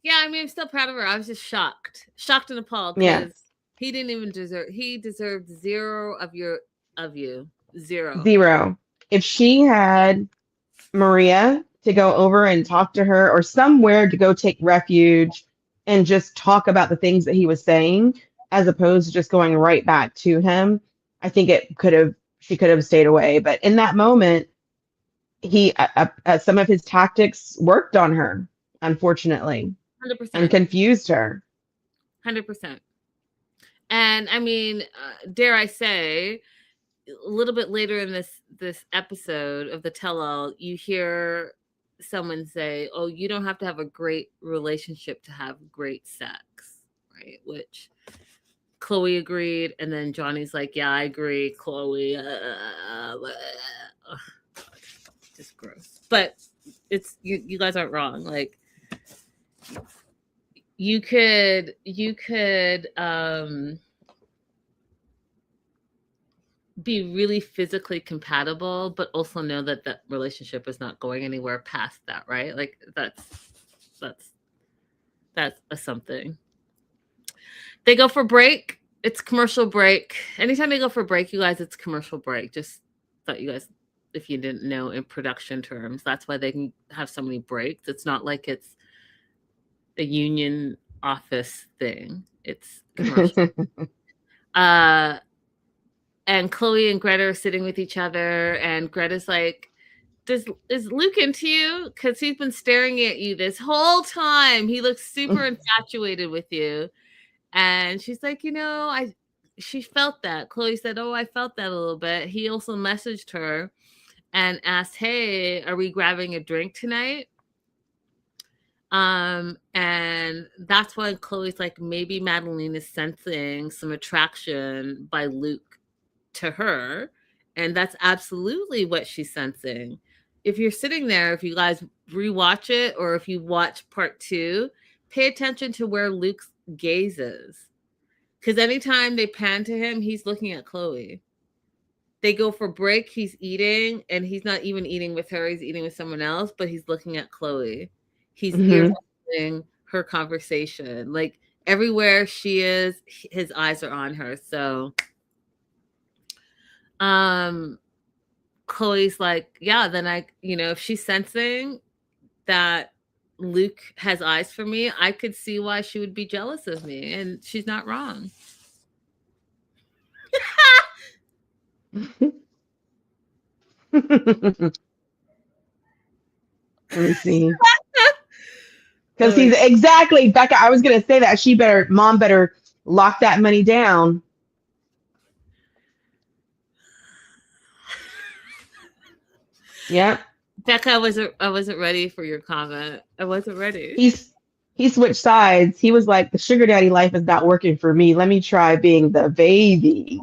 Yeah, I mean, I'm still proud of her. I was just shocked and appalled, because he didn't even he deserved 0 of you. 0. If she had Maria to go over and talk to her, or somewhere to go take refuge and just talk about the things that he was saying, as opposed to just going right back to him, I think she could have stayed away. But in that moment, he some of his tactics worked on her, unfortunately. 100%. And confused her. 100%. And I mean, dare I say, a little bit later in this episode of the tell-all, you hear someone say, oh, you don't have to have a great relationship to have great sex, right? Which Chloe agreed, and then Johnny's like, yeah, I agree, Chloe. Just gross. But it's you guys aren't wrong. Like, you could be really physically compatible, but also know that that relationship is not going anywhere past that, right? Like that's a something. They go for break. It's commercial break. Anytime they go for break, you guys, it's commercial break. Just thought you guys, if you didn't know, in production terms, that's why they can have so many breaks. It's not like it's a union office thing. It's commercial. And Chloe and Greta are sitting with each other, and Greta's like, is Luke into you? Because he's been staring at you this whole time. He looks super infatuated with you. And she's like, she felt that. Chloe said, oh, I felt that a little bit. He also messaged her and asked, hey, are we grabbing a drink tonight? And that's when Chloe's like, maybe Madeline is sensing some attraction by Luke to her. And that's absolutely what she's sensing. If you're sitting there, if you guys rewatch it, or if you watch part 2, pay attention to where Luke's gaze is. Because anytime they pan to him, he's looking at Chloe. They go for break, he's eating, and he's not even eating with her, he's eating with someone else, but he's looking at Chloe. He's earmuffing her conversation. Like, everywhere she is, his eyes are on her. So Chloe's like, yeah, then if she's sensing that Luke has eyes for me, I could see why she would be jealous of me, and she's not wrong. Let me see. Because he's exactly, Becca, I was gonna say that mom better lock that money down. Yep. Becca, I wasn't ready for your comment. I wasn't ready. He switched sides. He was like, the sugar daddy life is not working for me. Let me try being the baby.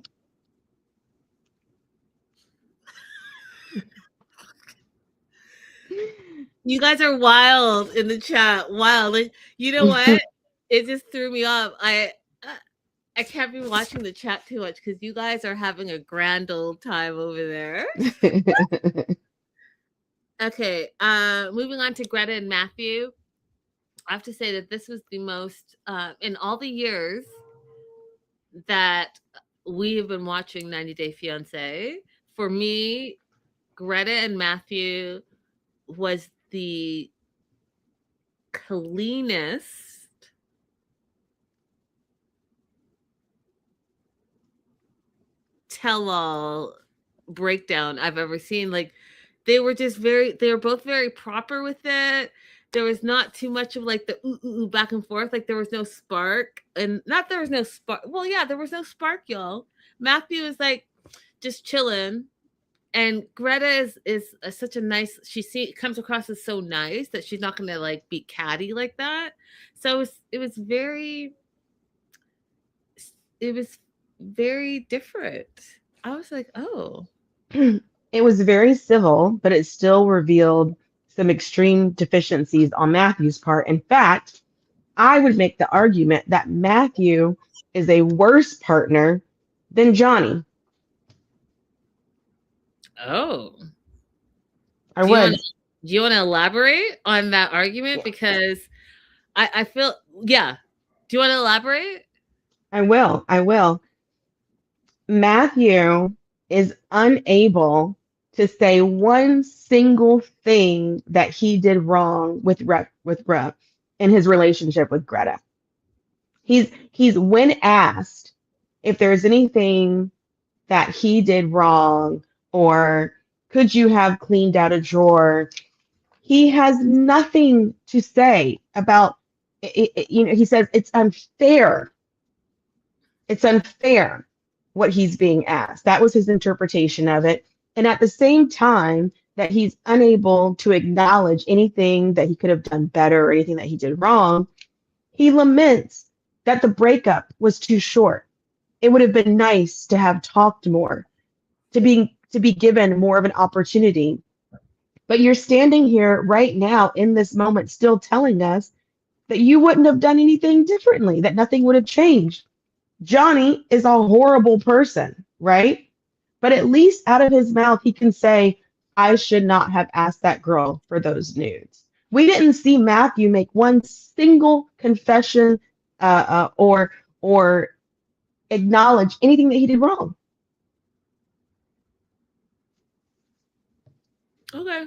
You guys are wild in the chat. Wild. Like, you know what? It just threw me off. I can't be watching the chat too much because you guys are having a grand old time over there. Okay, moving on to Greta and Matthew. I have to say that this was the most, in all the years that we have been watching 90 Day Fiance, for me, Greta and Matthew was the cleanest tell-all breakdown I've ever seen. Like, they were both very proper with it. There was not too much of like the ooh back and forth. Like, there was no spark, and not there was no spark. Well, yeah, there was no spark, y'all. Matthew is like just chilling, and Greta is such a nice. Comes across as so nice that she's not gonna like be catty like that. So it was very different. I was like, oh. It was very civil, but it still revealed some extreme deficiencies on Matthew's part. In fact, I would make the argument that Matthew is a worse partner than Johnny. Oh. Do you want to elaborate on that argument? Yeah. Because I feel, yeah. Do you want to elaborate? I will. Matthew is unable to say one single thing that he did wrong with Greta in his relationship with Greta. He's when asked if there's anything that he did wrong or could you have cleaned out a drawer, he has nothing to say about it. He says it's unfair. It's unfair what he's being asked. That was his interpretation of it. And at the same time that he's unable to acknowledge anything that he could have done better or anything that he did wrong, he laments that the breakup was too short. It would have been nice to have talked more, to be given more of an opportunity. But you're standing here right now in this moment still telling us that you wouldn't have done anything differently, that nothing would have changed. Johnny is a horrible person, right? But at least out of his mouth, he can say, I should not have asked that girl for those nudes. We didn't see Matthew make one single confession or acknowledge anything that he did wrong. Okay.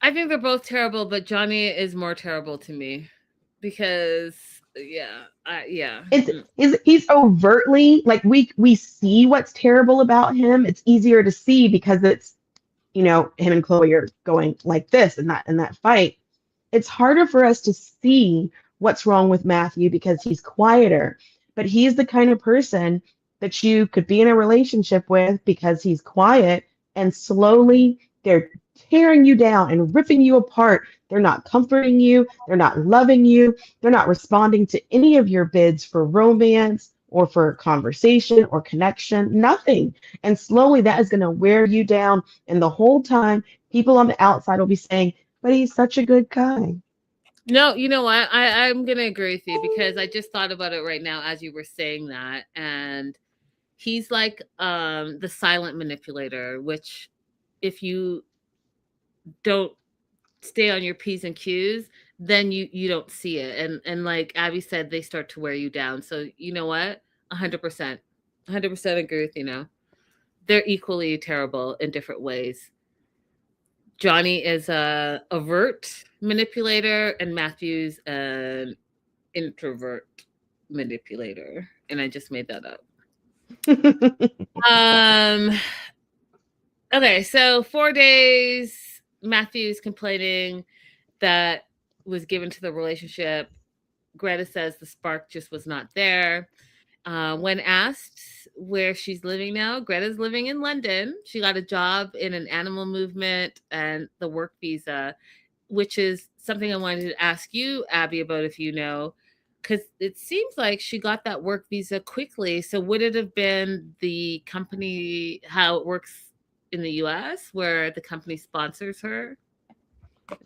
I think they're both terrible, but Johnny is more terrible to me because yeah. He's overtly like we see what's terrible about him. It's easier to see because it's him and Chloe are going like this and that fight. It's harder for us to see what's wrong with Matthew because he's quieter, but he's the kind of person that you could be in a relationship with because he's quiet and slowly they're tearing you down and ripping you apart. They're not comforting you, they're not loving you, they're not responding to any of your bids for romance or for conversation or connection, nothing. And slowly that is going to wear you down. And the whole time, people on the outside will be saying, but he's such a good guy. No, you know what? I'm gonna agree with you because I just thought about it right now as you were saying that, and he's like the silent manipulator, which if you don't stay on your P's and Q's, then you don't see it. And like Abby said, they start to wear you down. So you know what? 100%. 100% agree with you now. They're equally terrible in different ways. Johnny is a overt manipulator and Matthew's an introvert manipulator. And I just made that up. Okay, so 4 days, Matthew's complaining that was given to the relationship. Greta says the spark just was not there. When asked where she's living now, Greta's living in London. She got a job in an animal movement and the work visa, which is something I wanted to ask you, Abby, about if you know, because it seems like she got that work visa quickly. So would it have been the company, how it works in the US, where the company sponsors her?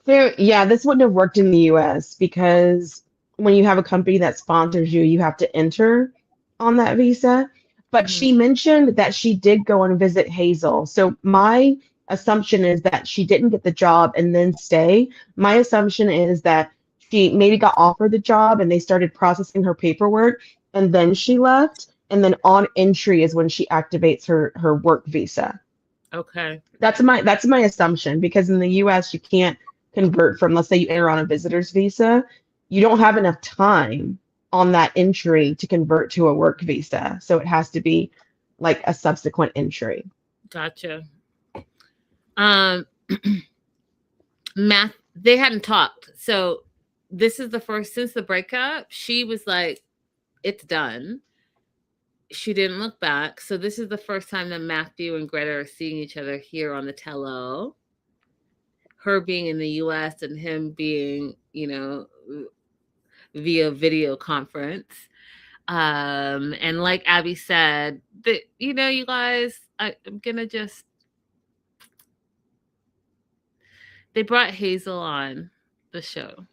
So, yeah, this wouldn't have worked in the US because when you have a company that sponsors you, you have to enter on that visa. But Mhm. she mentioned that she did go and visit Hazel. So my assumption is that she didn't get the job and then stay. My assumption is that she maybe got offered the job and they started processing her paperwork and then she left. And then on entry is when she activates her work visa. Okay. That's my assumption because in the US you can't convert from, let's say you enter on a visitor's visa, you don't have enough time on that entry to convert to a work visa. So it has to be like a subsequent entry. Gotcha. Math, they hadn't talked. So this is the first since the breakup, she was like, it's done. She didn't look back. So this is the first time that Matthew and Greta are seeing each other here on the tello. Her being in the US and him being, via video conference. And like Abby said, that you guys, I'm gonna just they brought Hazel on the show.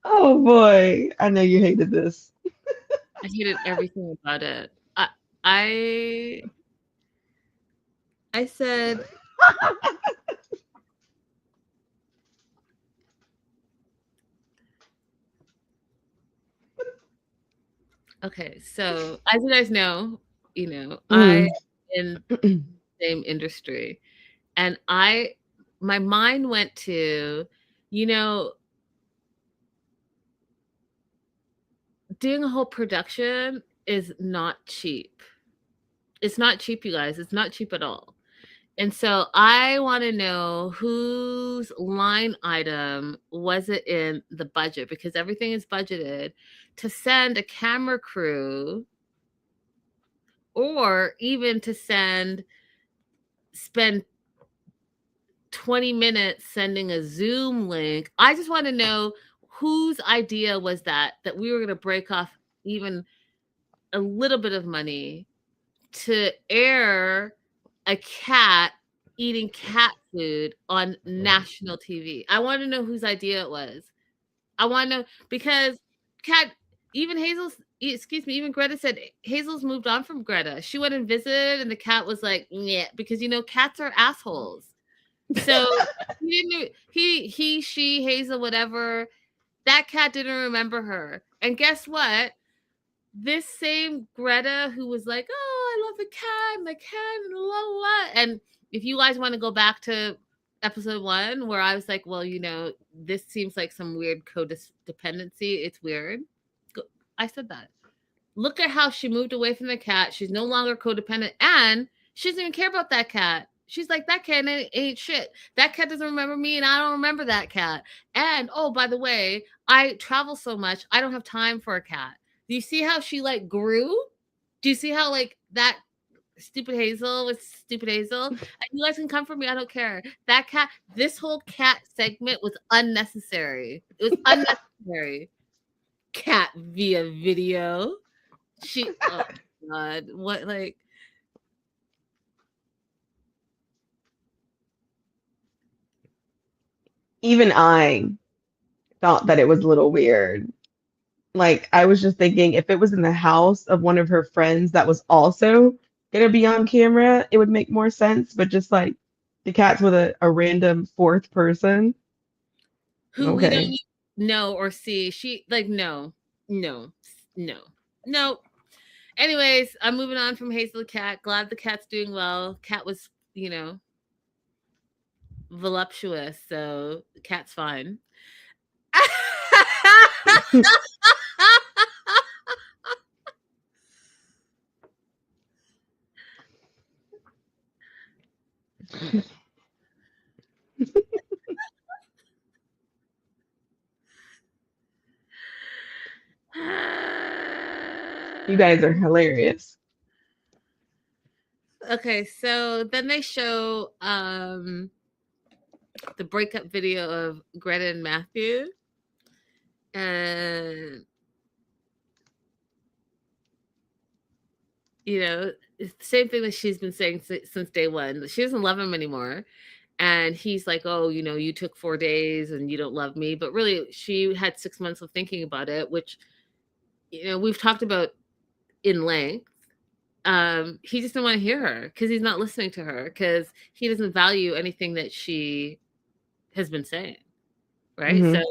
Oh boy, I know you hated this. I hated everything about it. I said, okay, so as you guys know, I in the same industry, and my mind went to, doing a whole production is not cheap. It's not cheap, you guys. It's not cheap at all. And so I want to know whose line item was it in the budget, because everything is budgeted to send a camera crew or even to spend 20 minutes sending a Zoom link. I just want to know whose idea was that we were going to break off even a little bit of money to air a cat eating cat food on national TV. I want to know whose idea it was. I want to know because even Greta said Hazel's moved on from Greta. She went and visited and the cat was like, yeah, because cats are assholes. So she, Hazel, whatever, that cat didn't remember her. And guess what? this same Greta who was like, oh, I love the cat, and la la la. And if you guys want to go back to episode 1, where I was like, well, this seems like some weird codependency. It's weird. I said that. Look at how she moved away from the cat. She's no longer codependent, and she doesn't even care about that cat. She's like, that cat ain't shit. That cat doesn't remember me, and I don't remember that cat. And, oh, by the way, I travel so much, I don't have time for a cat. Do you see how she, like, grew? Do you see how, like, that stupid Hazel was stupid Hazel? And you guys can come for me. I don't care. That cat, this whole cat segment was unnecessary. It was unnecessary. Cat via video. Oh, God. What, like... Even I thought that it was a little weird. Like, I was just thinking if it was in the house of one of her friends that was also gonna be on camera, it would make more sense. But just like the cat's with a random fourth person who we don't know or see. She, like, no. Anyways, I'm moving on from Hazel the cat. Glad the cat's doing well. Cat was, voluptuous, so the cat's fine. You guys are hilarious. Okay, so then they show the breakup video of Greta and Matthew. And it's the same thing that she's been saying since day one. She doesn't love him anymore. And he's like, oh, you took 4 days and you don't love me. But really, she had 6 months of thinking about it, which, we've talked about in length. He just didn't want to hear her because he's not listening to her because he doesn't value anything that she has been saying. Right. Mm-hmm. So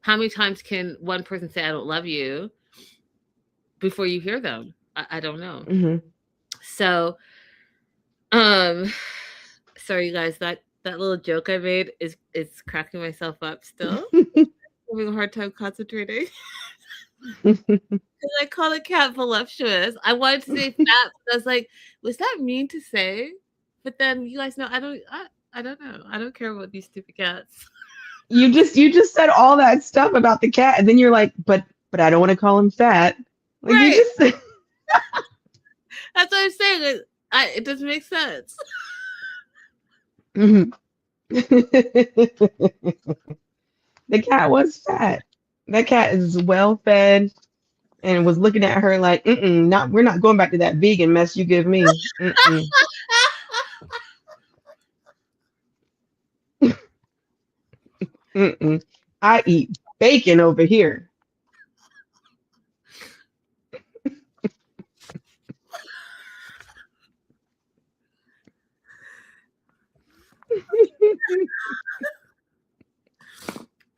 how many times can one person say, I don't love you before you hear them? I don't know. Mm-hmm. So, sorry, you guys, that little joke I made is cracking myself up still. Having a hard time concentrating. I call it cat voluptuous. I wanted to say fat, but I was like, was that mean to say? But then you guys know I don't know. I don't care about these stupid cats. You just said all that stuff about the cat, and then you're like, but I don't want to call him fat. Like, right. You just... That's what I'm saying. It doesn't make sense. Mm-hmm. The cat was fat. That cat is well fed and was looking at her like, we're not going back to that vegan mess you give me. I eat bacon over here.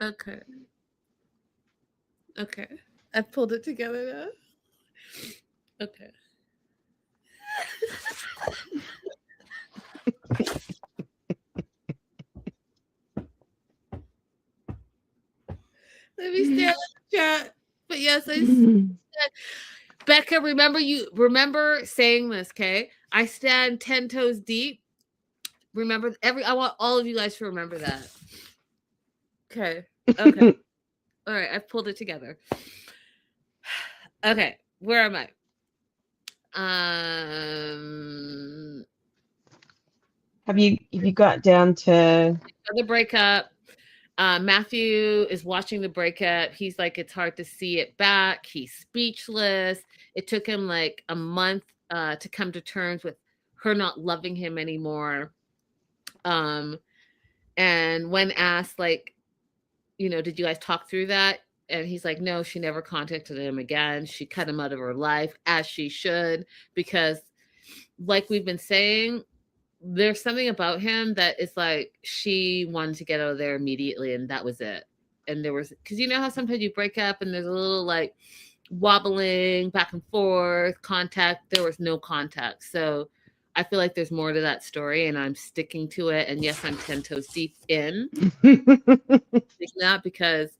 Okay. I've pulled it together now. Okay. Let me stay on the chat. But yes, I said, Becca, remember saying this, okay? I stand 10 toes deep. Remember I want all of you guys to remember that. Okay. All right, I've pulled it together. Okay, where am I? Have you got down to the breakup? Matthew is watching the breakup. He's like, it's hard to see it back. He's speechless. It took him like a month to come to terms with her not loving him anymore. And when asked, like, did you guys talk through that? And he's like, no, she never contacted him again. She cut him out of her life, as she should, because like we've been saying, there's something about him that is like she wanted to get out of there immediately, and that was it. And there was, because you know how sometimes you break up and there's a little like wobbling back and forth, contact. There was no contact. So I feel like there's more to that story, and I'm sticking to it. And yes, I'm 10 toes deep in that, because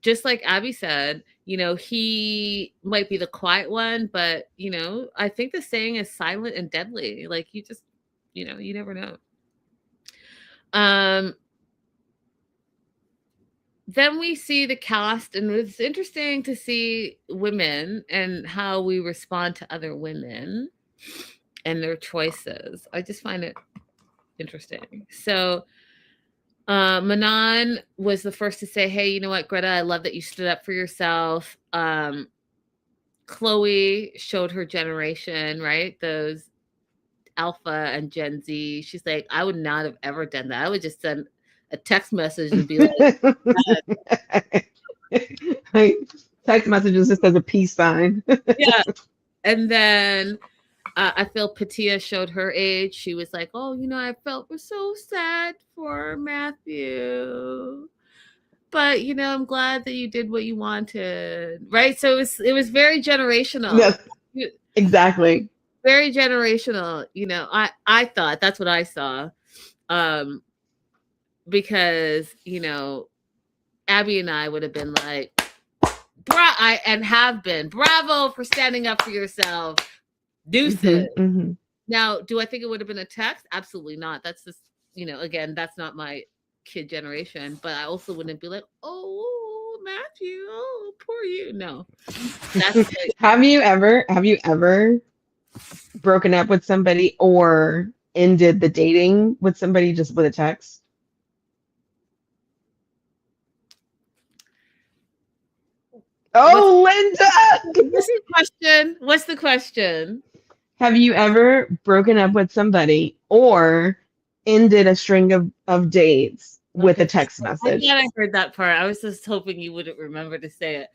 just like Abby said, he might be the quiet one, but I think the saying is silent and deadly. Like, you just, you never know. Then we see the cast, and it's interesting to see women and how we respond to other women and their choices. I just find it interesting. So Manon was the first to say, hey, you know what, Greta, I love that you stood up for yourself. Chloe showed her generation, right? Those Alpha and Gen Z. She's like, I would not have ever done that. I would just send a text message and be like, text messages just as a peace sign. Yeah. And then I feel Patia showed her age. She was like, oh, I felt was so sad for Matthew. But I'm glad that you did what you wanted. Right. So it was very generational. Yes, exactly. Very generational. I thought that's what I saw. Because, Abby and I would have been like, and have been, bravo for standing up for yourself. Deuces. Mm-hmm. Now, do I think it would have been a text? Absolutely not. That's just, again, that's not my kid generation. But I also wouldn't be like, oh, Matthew, oh, poor you. No. That's Have you ever broken up with somebody or ended the dating with somebody just with a text? Oh, Linda! What's the question? Have you ever broken up with somebody or ended a string of dates with a text message? I heard that part. I was just hoping you wouldn't remember to say it.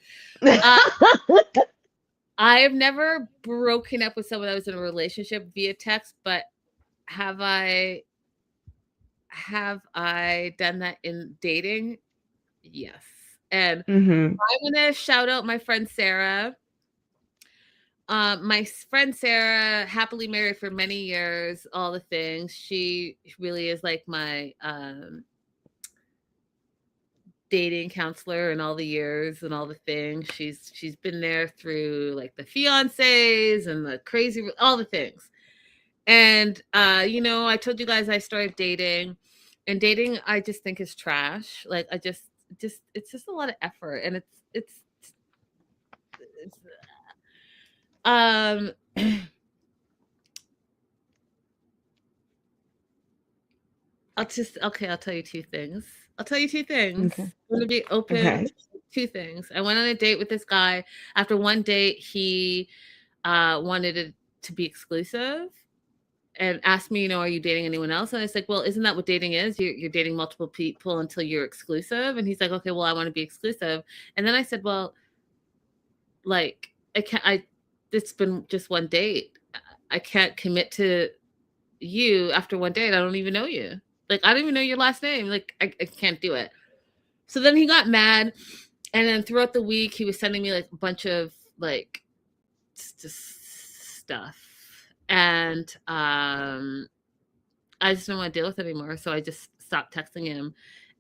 I have never broken up with someone that was in a relationship via text, but have I done that in dating? Yes. And I'm gonna shout out my friend Sarah. My friend Sarah, happily married for many years, all the things. She really is like my dating counselor in all the years and all the things. She's been there through like the fiancés and the crazy, all the things. And I told you guys I started dating, and dating I just think is trash. Like, I just it's just a lot of effort, and it's I'll tell you two things. Okay. I'm going to be open. Okay. Two things. I went on a date with this guy. After one date, he wanted it to be exclusive and asked me, are you dating anyone else? And I was like, well, isn't that what dating is? You're dating multiple people until you're exclusive. And he's like, okay, well, I want to be exclusive. And then I said, well, like, it's been just one date. I can't commit to you after one date. I don't even know you. Like, I don't even know your last name. Like, I can't do it. So then he got mad. And then throughout the week, he was sending me like a bunch of like just stuff. And I just don't want to deal with it anymore. So I just stopped texting him.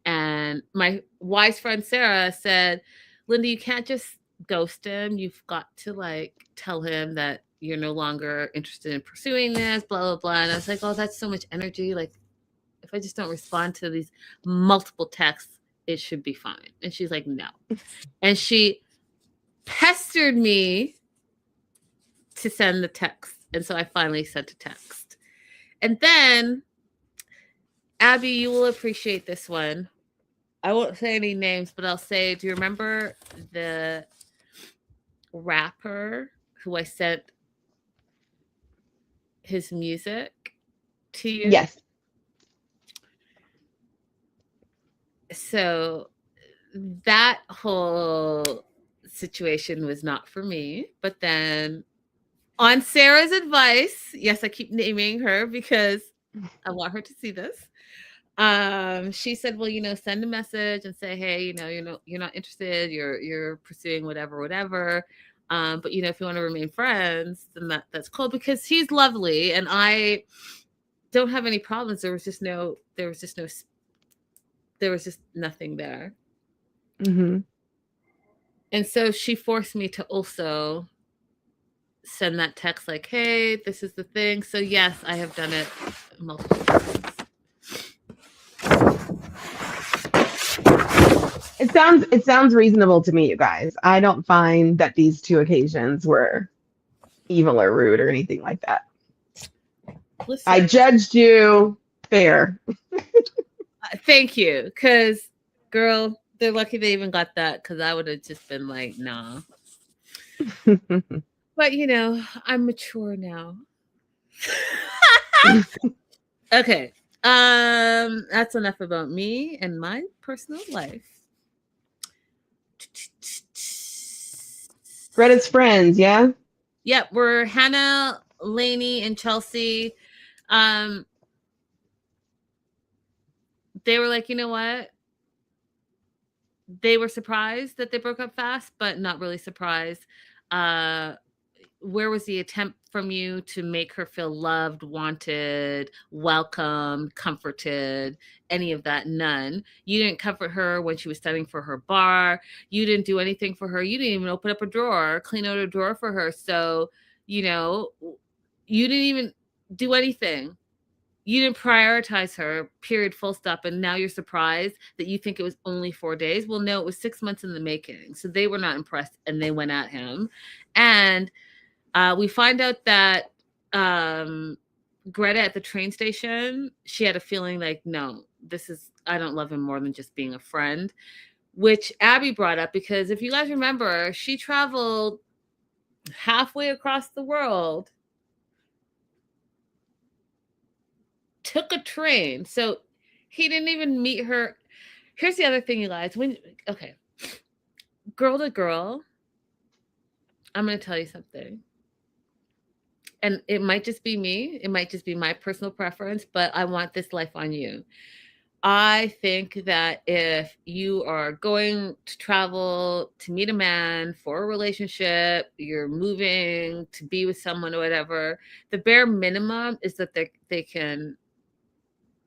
And my wise friend Sarah said, Linda, you can't just ghost him. You've got to like tell him that you're no longer interested in pursuing this, blah, blah, blah. And I was like, oh, that's so much energy. Like, if I just don't respond to these multiple texts, it should be fine. And she's like, no. And she pestered me to send the text. And so I finally sent a text. And then, Abby, you will appreciate this one. I won't say any names, but I'll say, do you remember the rapper who I sent his music to you? Yes. So that whole situation was not for me. But then on Sarah's advice, yes, I keep naming her because I want her to see this. She said, well, send a message and say, hey, you're not interested, you're pursuing whatever. But if you want to remain friends, then that's cool, because he's lovely and I don't have any problems. There was just nothing there. Mm-hmm. And so she forced me to also send that text like, hey, this is the thing. So yes, I have done it multiple times. It sounds reasonable to me, you guys. I don't find that these 2 occasions were evil or rude or anything like that. Listen, I judged you fair. Thank you, because girl, they're lucky they even got that, because I would have just been like, nah. But I'm mature now. Okay. That's enough about me and my personal life. Greta's friends, yeah? Yep, we're Hannah, Lainey, and Chelsea. They were like, you know what? They were surprised that they broke up fast, but not really surprised. Where was the attempt from you to make her feel loved, wanted, welcomed, comforted? Any of that? None. You didn't comfort her when she was studying for her bar. You didn't do anything for her. You didn't even open up a drawer, clean out a drawer for her. So, you didn't even do anything. You didn't prioritize her, period, full stop. And now you're surprised that you think it was only 4 days. Well, no, it was 6 months in the making. So they were not impressed and they went at him. And we find out that Greta at the train station, she had a feeling like, no, I don't love him more than just being a friend, which Abby brought up, because if you guys remember, she traveled halfway across the world, took a train. So he didn't even meet her. Here's the other thing, you guys. Girl to girl, I'm going to tell you something. And it might just be me. It might just be my personal preference, but I want this life on you. I think that if you are going to travel to meet a man for a relationship, you're moving to be with someone or whatever, the bare minimum is that they can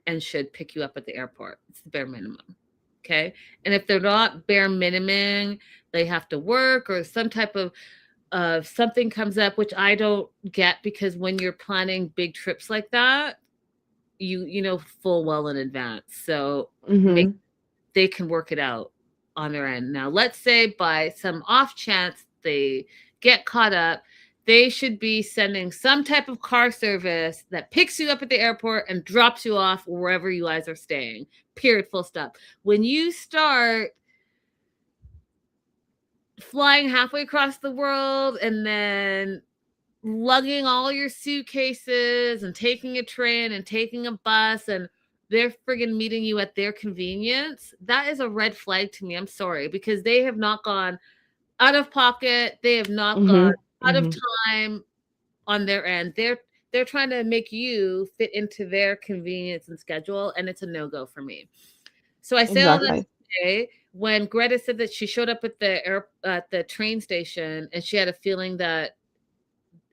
and should pick you up at the airport. It's the bare minimum. Okay. And if they're not bare minimum, they have to work or some type of something comes up, which I don't get, because when you're planning big trips like that, you know full well in advance. So they can work it out on their end. Now, let's say by some off chance they get caught up, they should be sending some type of car service that picks you up at the airport and drops you off wherever you guys are staying. Period, full stop. When you start flying halfway across the world and then lugging all your suitcases and taking a train and taking a bus, and they're friggin' meeting you at their convenience, that is a red flag to me. I'm sorry, because they have not gone out of pocket. They have not gone out of time on their end. They're trying to make you fit into their convenience and schedule, and it's a no-go for me. So I say all that to say, when Greta said that she showed up at the train station and she had a feeling that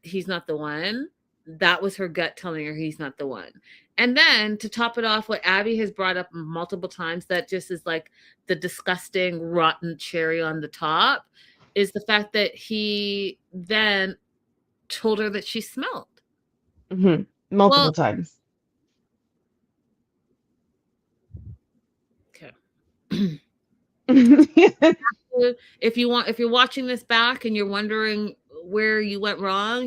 he's not the one, that was her gut telling her he's not the one. And then to top it off, what Abby has brought up multiple times that just is like the disgusting rotten cherry on the top, is the fact that he then told her that she smelled. Multiple times. Okay. If you're watching this back and you're wondering where you went wrong,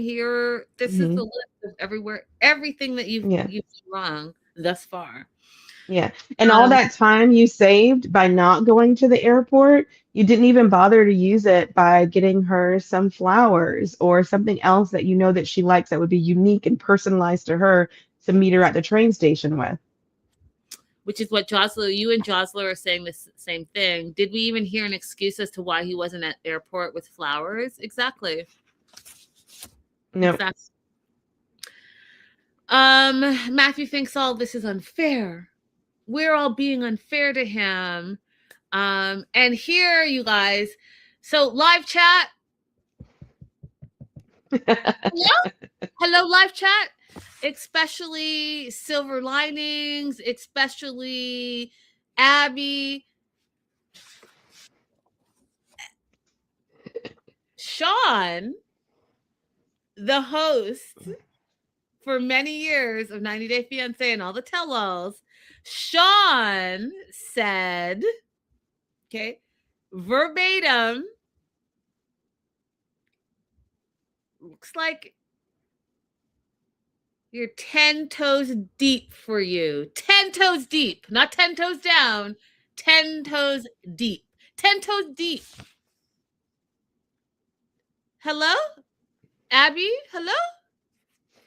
this is the list of everything that you've done wrong thus far. Yeah. And all that time you saved by not going to the airport, you didn't even bother to use it by getting her some flowers or something else that you know that she likes that would be unique and personalized to her to meet her at the train station with. Which is what you and Josler are saying the same thing. Did we even hear an excuse as to why he wasn't at airport with flowers? Exactly. No. Exactly. Matthew thinks all this is unfair. we're all being unfair to him. And here, you guys, so live chat. Hello, live chat. Especially Silver Linings, especially Abby. Sean, the host for many years of 90 Day Fiance and all the tell-alls, Sean said, okay, verbatim, looks like you're 10 toes deep for you. 10 toes deep, not 10 toes down, 10 toes deep. 10 toes deep. Hello? Abby? Hello?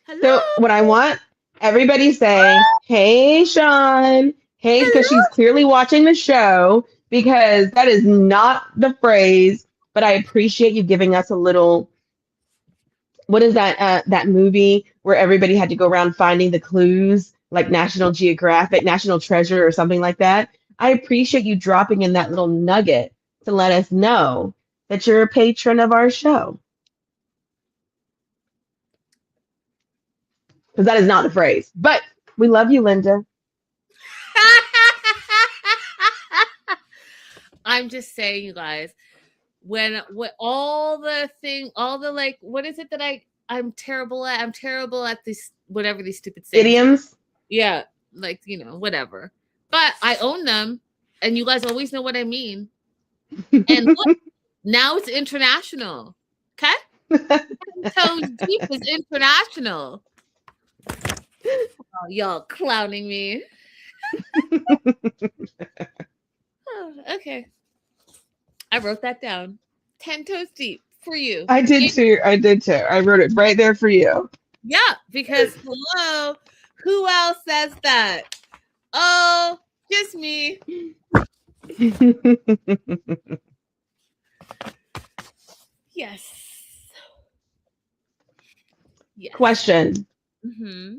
Hello? So what I want everybody say, hey, Sean. Hey, because she's clearly watching the show, because that is not the phrase, but I appreciate you giving us a little, what is that movie where everybody had to go around finding the clues, like National Geographic, National Treasure or something like that? I appreciate you dropping in that little nugget to let us know that you're a patron of our show. Because that is not the phrase. But we love you, Linda. I'm just saying, you guys, when all the like, what is it that I'm terrible at? I'm terrible at these, whatever these stupid sayings. Idioms. Yeah, like, whatever. But I own them, and you guys always know what I mean. And look, now it's international. Okay? Toes deep is international. Oh, y'all clowning me. Oh, okay. I wrote that down. 10 toes deep for you. I did too. I wrote it right there for you. Yeah, because hello, who else says that? Oh, just me. Yes. Question. Mm-hmm.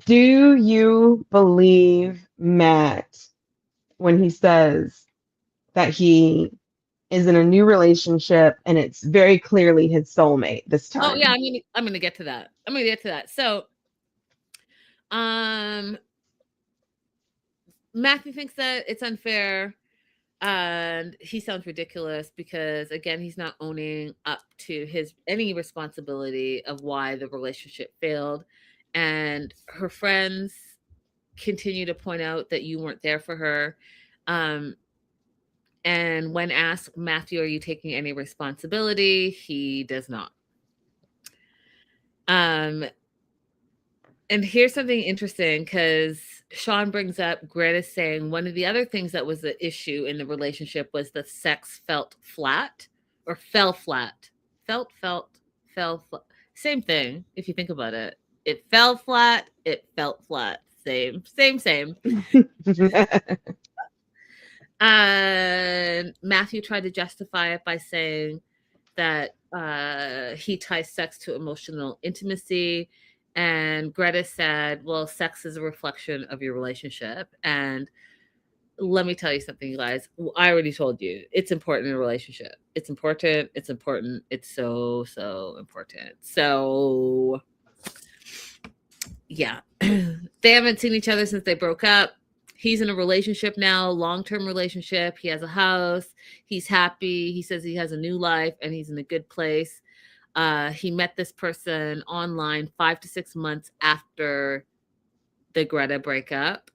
Do you believe Matt when he says that he is in a new relationship and it's very clearly his soulmate this time? Oh yeah, I'm gonna get to that. So, Matthew thinks that it's unfair, and he sounds ridiculous because, again, he's not owning up to any responsibility of why the relationship failed, and her friends continue to point out that you weren't there for her. And when asked, Matthew, are you taking any responsibility? He does not. And here's something interesting, because Sean brings up Greta saying one of the other things that was the issue in the relationship was the sex felt flat, or fell flat. Fell flat. Same thing, if you think about it. It fell flat. It felt flat. Same. And Matthew tried to justify it by saying that he ties sex to emotional intimacy. And Greta said, well, sex is a reflection of your relationship. And let me tell you something, you guys. I already told you. It's important in a relationship. It's important. It's important. It's so, so important. So, yeah. They haven't seen each other since they broke up. He's in a relationship now, long-term relationship. He has a house. He's happy. He says he has a new life and he's in a good place. He met this person online 5 to 6 months after the Greta breakup.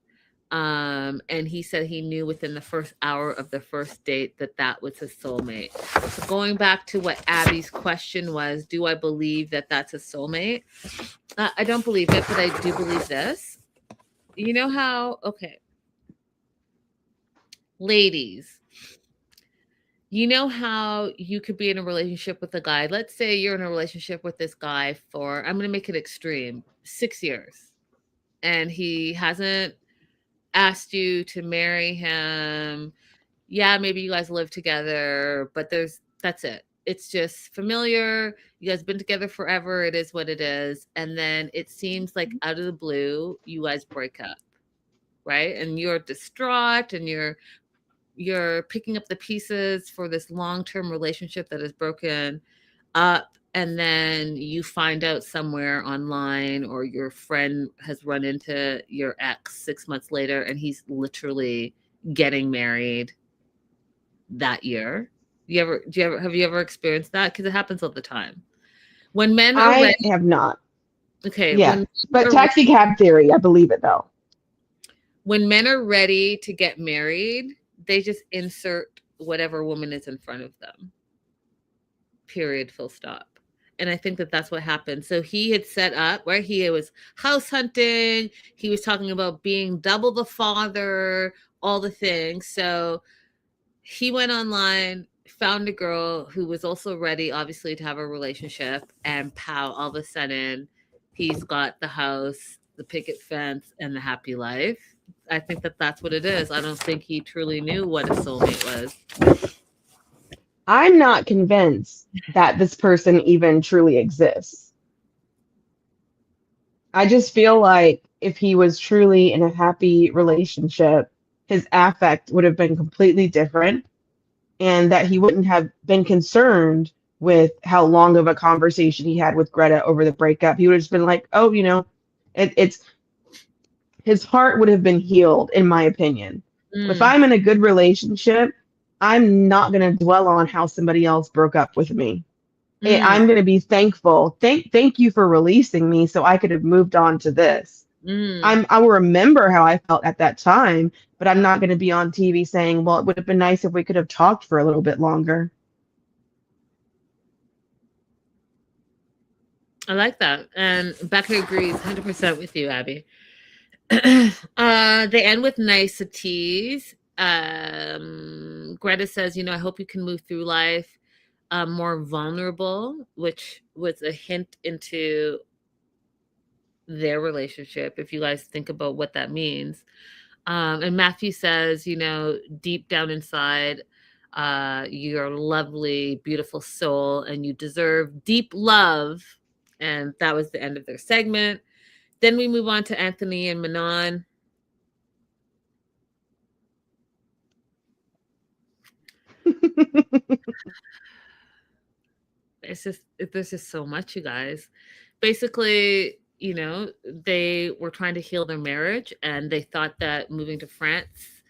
And he said he knew within the first hour of the first date that was his soulmate. So going back to what Abby's question was, do I believe that that's a soulmate? I don't believe it, but I do believe this. You know how, okay. Ladies, you know how you could be in a relationship with a guy. Let's say you're in a relationship with this guy for, I'm going to make it extreme, 6 years. And he hasn't asked you to marry him. Yeah, maybe you guys live together, but that's it. It's just familiar. You guys been together forever. It is what it is. And then it seems like out of the blue, you guys break up. right? And you're distraught and you're picking up the pieces for this long-term relationship that is broken up, and then you find out somewhere online or your friend has run into your ex 6 months later and he's literally getting married that year. Have you ever experienced that? Because it happens all the time. When men are I ready, have not. okay, Yeah. when But taxi cab theory, I believe it though. when men are ready to get married, they just insert whatever woman is in front of them. Period, full stop. And I think that that's what happened. So he had set up, right? He was house hunting. He was talking about being double the father, all the things. So he went online, found a girl who was also ready, obviously, to have a relationship. And pow, all of a sudden, he's got the house, the picket fence, and the happy life. I think that that's what it is. I don't think he truly knew what a soulmate was. I'm not convinced that this person even truly exists. I just feel like if he was truly in a happy relationship, his affect would have been completely different, and that he wouldn't have been concerned with how long of a conversation he had with Greta over the breakup. He would have just been like, oh, it's his heart would have been healed, in my opinion. If I'm in a good relationship, I'm not going to dwell on how somebody else broke up with me. I'm going to be thankful. Thank you for releasing me so I could have moved on to this. I will remember how I felt at that time, but I'm not going to be on TV saying, well, it would have been nice if we could have talked for a little bit longer. I like that. And Becca agrees 100% with you, Abby. They end with niceties. Greta says, I hope you can move through life more vulnerable, which was a hint into their relationship, if you guys think about what that means. And Matthew says, deep down inside, you're a lovely, beautiful soul and you deserve deep love. And that was the end of their segment. Then we move on to Anthony and Manon. There's just so much, you guys. Basically, they were trying to heal their marriage and they thought that moving to France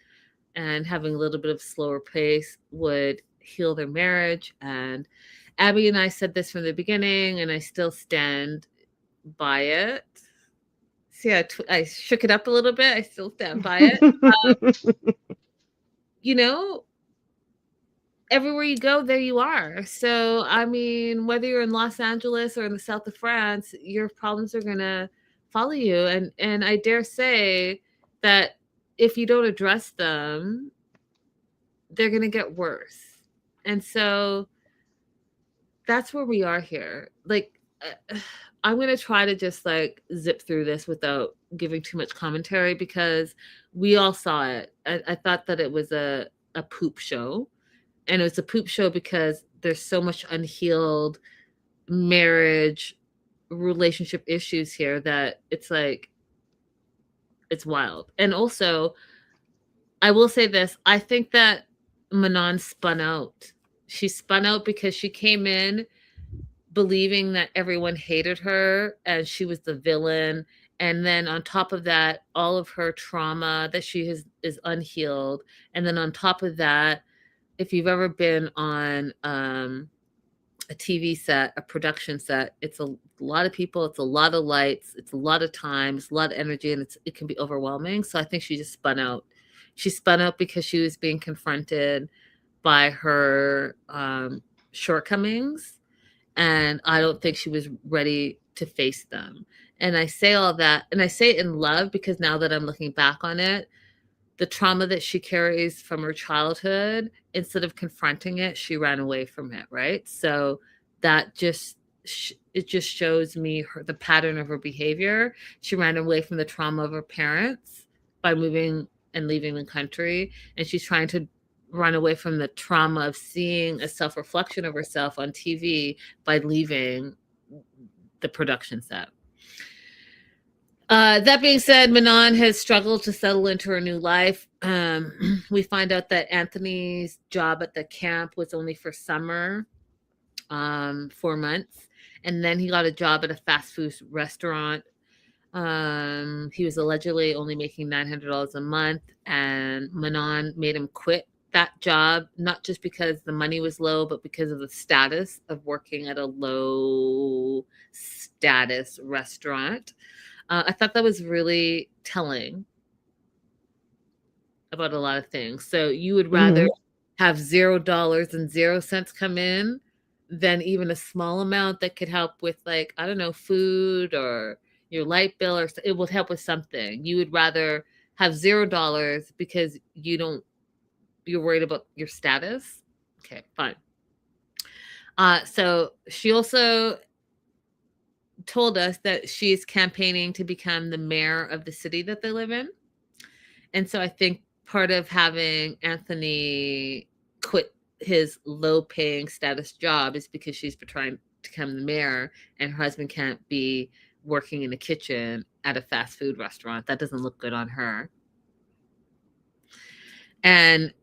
and having a little bit of slower pace would heal their marriage. And Abby and I said this from the beginning, and I still stand by it. See, I shook it up a little bit. I still stand by it. Everywhere you go, there you are. So, I mean, whether you're in Los Angeles or in the south of France, your problems are going to follow you. And I dare say that if you don't address them, they're going to get worse. And so that's where we are here. I'm going to try to just zip through this without giving too much commentary because we all saw it. I thought that it was a poop show. And it was a poop show because there's so much unhealed marriage, relationship issues here that it's wild. And also, I will say this. I think that Manon spun out. She spun out because she came in believing that everyone hated her and she was the villain. And then on top of that, all of her trauma that she has is unhealed. And then on top of that, if you've ever been on a TV set, a production set, it's a lot of people, it's a lot of lights, it's a lot of time, it's a lot of energy, and it can be overwhelming. So I think she just spun out. She spun out because she was being confronted by her shortcomings, and I don't think she was ready to face them. And I say all that, and I say it in love because now that I'm looking back on it, the trauma that she carries from her childhood, instead of confronting it, she ran away from it, right? So that it just shows me the pattern of her behavior. She ran away from the trauma of her parents by moving and leaving the country, and she's trying to run away from the trauma of seeing a self-reflection of herself on TV by leaving the production set. That being said, Manon has struggled to settle into her new life. We find out that Anthony's job at the camp was only for summer, 4 months, and then he got a job at a fast food restaurant. He was allegedly only making $900 a month, and Manon made him quit that job, not just because the money was low, but because of the status of working at a low status restaurant. I thought that was really telling about a lot of things. So you would rather have $0 and 0 cents come in than even a small amount that could help with, like, I don't know, food or your light bill, or it would help with something. You would rather have $0 because you're worried about your status. Okay, fine. So she also told us that she's campaigning to become the mayor of the city that they live in. And so I think part of having Anthony quit his low-paying status job is because she's trying to become the mayor, and her husband can't be working in the kitchen at a fast food restaurant. That doesn't look good on her. And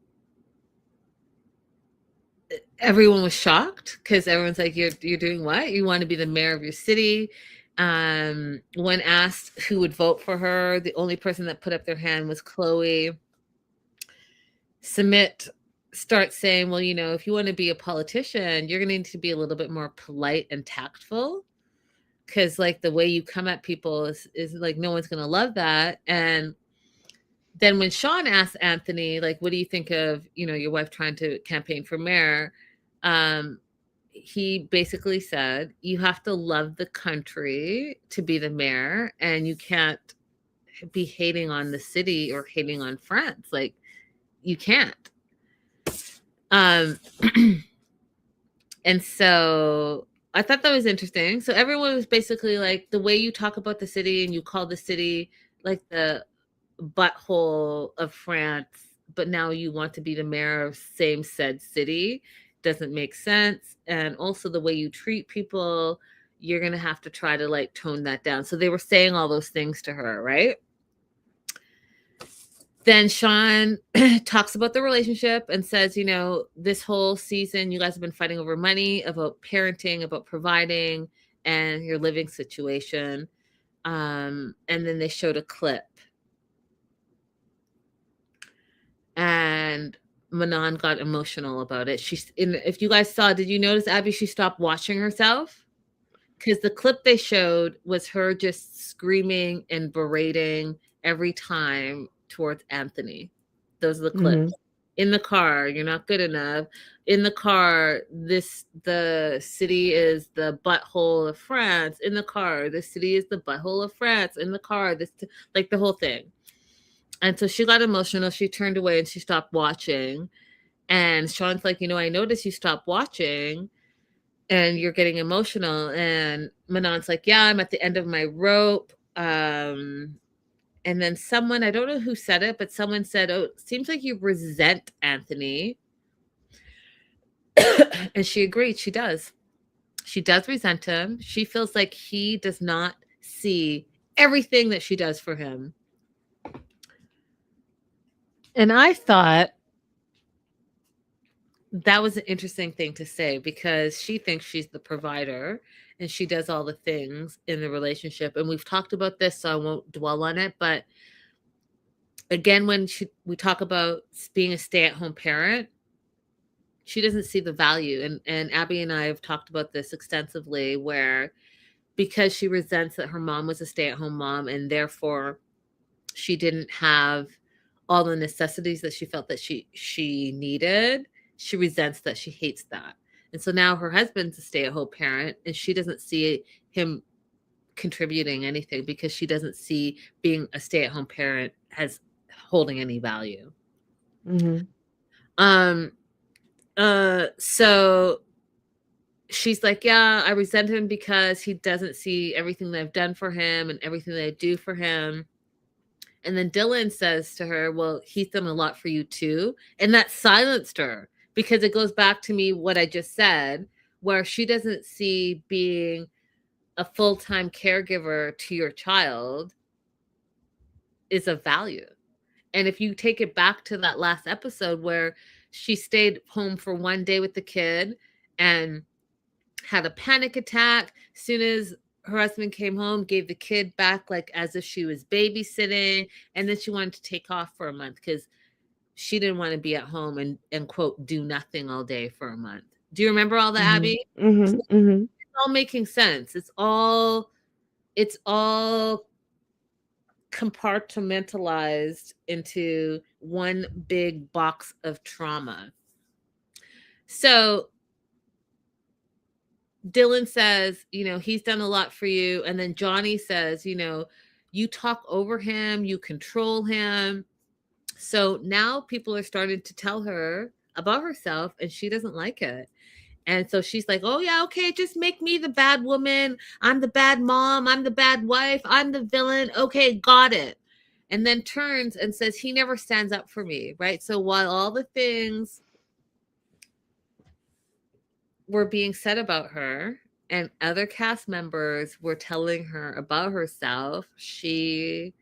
everyone was shocked because everyone's like, you're doing what? You want to be the mayor of your city? When asked who would vote for her, the only person that put up their hand was Chloe. Sumit starts saying, well, if you want to be a politician, you're going to need to be a little bit more polite and tactful, because like the way you come at people is like, no one's going to love that. And then when Sean asked Anthony, like, what do you think of, your wife trying to campaign for mayor? He basically said, you have to love the country to be the mayor, and you can't be hating on the city or hating on France. Like, you can't. And so I thought that was interesting. So everyone was basically like, the way you talk about the city and you call the city like the butthole of France, but now you want to be the mayor of same said city, doesn't make sense. And also the way you treat people, you're going to have to try to like tone that down. So they were saying all those things to her, right? Then Sean talks about the relationship and says, this whole season, you guys have been fighting over money, about parenting, about providing, and your living situation. And then they showed a clip. And Manon got emotional about it. If you guys saw, did you notice, Abby, she stopped watching herself? Because the clip they showed was her just screaming and berating every time towards Anthony. Those are the clips. In the car, you're not good enough. In the car, the city is the butthole of France. In the car, the city is the butthole of France. In the car, like the whole thing. And so she got emotional. She turned away and she stopped watching. And Sean's like, I noticed you stopped watching and you're getting emotional. And Manon's like, yeah, I'm at the end of my rope. And then someone, I don't know who said it, but someone said, oh, it seems like you resent Anthony. And she agreed. She does. She does resent him. She feels like he does not see everything that she does for him. And I thought that was an interesting thing to say, because she thinks she's the provider and she does all the things in the relationship. And we've talked about this, so I won't dwell on it. But again, when we talk about being a stay-at-home parent, she doesn't see the value. And Abby and I have talked about this extensively, where because she resents that her mom was a stay-at-home mom and therefore she didn't have all the necessities that she felt that she needed, she resents that, she hates that. And so now her husband's a stay-at-home parent and she doesn't see him contributing anything, because she doesn't see being a stay-at-home parent as holding any value. So she's like, yeah, I resent him because he doesn't see everything that I've done for him and everything that I do for him. And then Dylan says to her, well, he's done a lot for you too. And that silenced her, because it goes back to me what I just said, where she doesn't see being a full-time caregiver to your child is of value. And if you take it back to that last episode where she stayed home for one day with the kid and had a panic attack, soon as her husband came home, gave the kid back like as if she was babysitting, and then she wanted to take off for a month because she didn't want to be at home and quote do nothing all day for a month. Do you remember all that, Abby? Mm-hmm. Mm-hmm. It's all making sense. It's all compartmentalized into one big box of trauma. So Dylan says, he's done a lot for you. And then Johnny says, you talk over him, you control him. So now people are starting to tell her about herself and she doesn't like it. And so she's like, oh, yeah, okay, just make me the bad woman. I'm the bad mom. I'm the bad wife. I'm the villain. Okay, got it. And then turns and says, he never stands up for me, right? So while all the things were being said about her and other cast members were telling her about herself, she,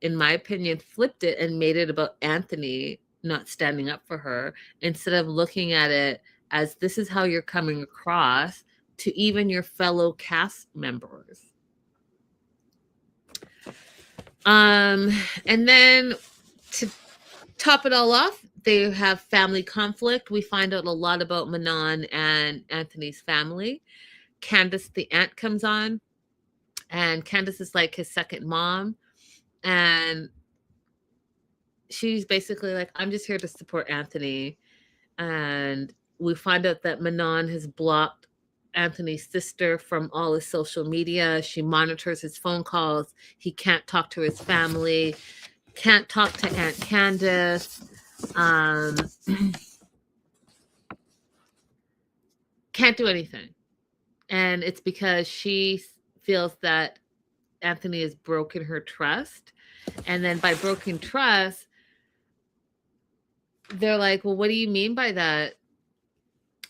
in my opinion, flipped it and made it about Anthony not standing up for her instead of looking at it as this is how you're coming across to even your fellow cast members. And then to top it all off, they have family conflict. We find out a lot about Manon and Anthony's family. Candace the aunt comes on, and Candace is like his second mom. And she's basically like, I'm just here to support Anthony. And we find out that Manon has blocked Anthony's sister from all his social media. She monitors his phone calls. He can't talk to his family, can't talk to Aunt Candace. Can't do anything. And it's because she feels that Anthony has broken her trust. And then by broken trust, they're like, well, what do you mean by that?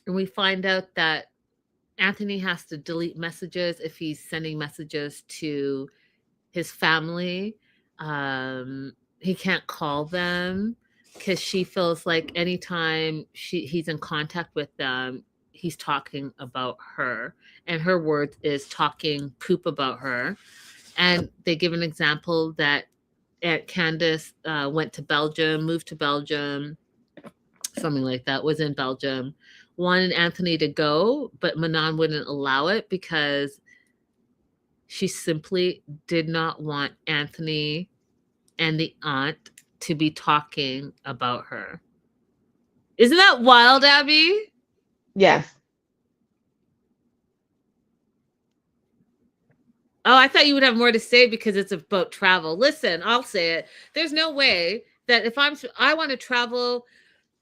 And we find out that Anthony has to delete messages if he's sending messages to his family. He can't call them because she feels like anytime he's in contact with them, he's talking about her. And her word is talking poop about her. And they give an example that Aunt Candace went to Belgium, moved to Belgium, something like that, was in Belgium, wanted Anthony to go, but Manon wouldn't allow it because she simply did not want Anthony and the aunt to be talking about her. Isn't that wild, Abby? Yes. Oh, I thought you would have more to say because it's about travel. Listen, I'll say it. There's no way that if I want to travel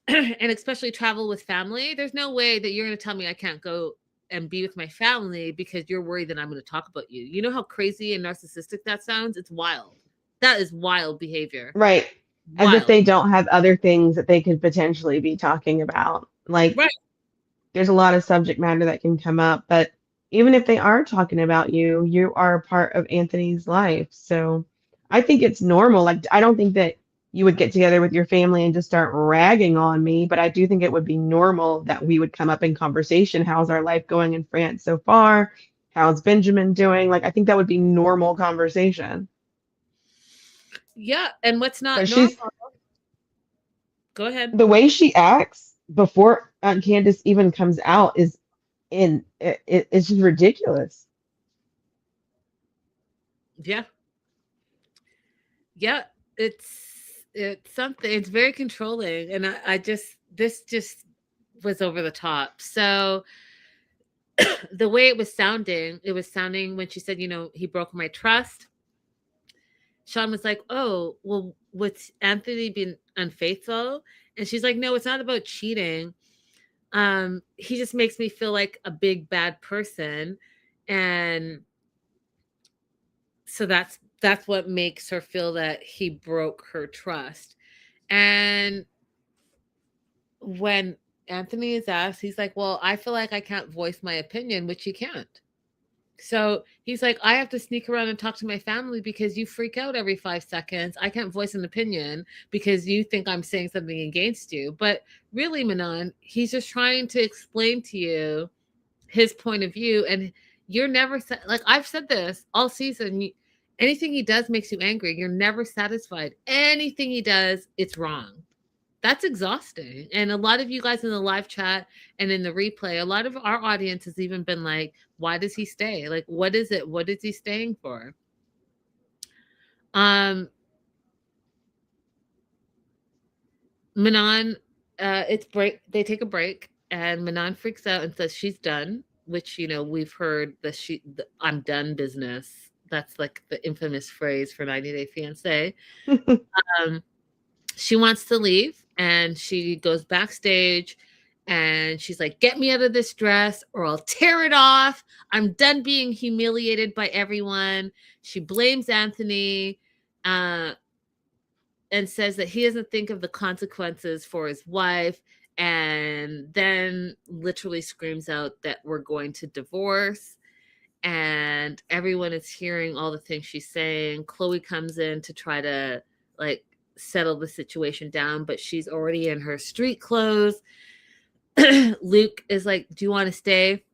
and especially travel with family, there's no way that you're going to tell me I can't go and be with my family because you're worried that I'm going to talk about you. You know how crazy and narcissistic that sounds? It's wild. That is wild behavior. Right. Wild. As if they don't have other things that they could potentially be talking about. Like, right. There's a lot of subject matter that can come up, but even if they are talking about you, you are a part of Anthony's life. So I think it's normal. Like, I don't think that you would get together with your family and just start ragging on me, but I do think it would be normal that we would come up in conversation. How's our life going in France so far? How's Benjamin doing? Like, I think that would be normal conversation. Yeah. And what's not But normal? Go ahead. The way she acts before Aunt Candace even comes out is it's just ridiculous. Yeah. Yeah. It's something, it's very controlling. And this just was over the top. So the way it was sounding when she said, he broke my trust. Sean was like, oh, well, what's Anthony being unfaithful? And she's like, no, it's not about cheating. He just makes me feel like a big bad person. And so that's what makes her feel that he broke her trust. And when Anthony is asked, he's like, well, I feel like I can't voice my opinion, which he can't. So he's like, I have to sneak around and talk to my family because you freak out every 5 seconds. I can't voice an opinion because you think I'm saying something against you. But really, Manon, he's just trying to explain to you his point of view. And you're never, like I've said this all season, anything he does makes you angry. You're never satisfied. Anything he does, it's wrong. That's exhausting. And a lot of you guys in the live chat and in the replay, a lot of our audience has even been like, why does he stay? Like, what is it? What is he staying for? Manon, it's break. They take a break and Manon freaks out and says she's done, which, we've heard the I'm done business. That's like the infamous phrase for 90 Day Fiance. She wants to leave and she goes backstage and she's like, get me out of this dress or I'll tear it off. I'm done being humiliated by everyone. She blames Anthony and says that he doesn't think of the consequences for his wife, and then literally screams out that we're going to divorce. And everyone is hearing all the things she's saying. Chloe comes in to try to settle the situation down, but she's already in her street clothes. Luke is like, do you want to stay?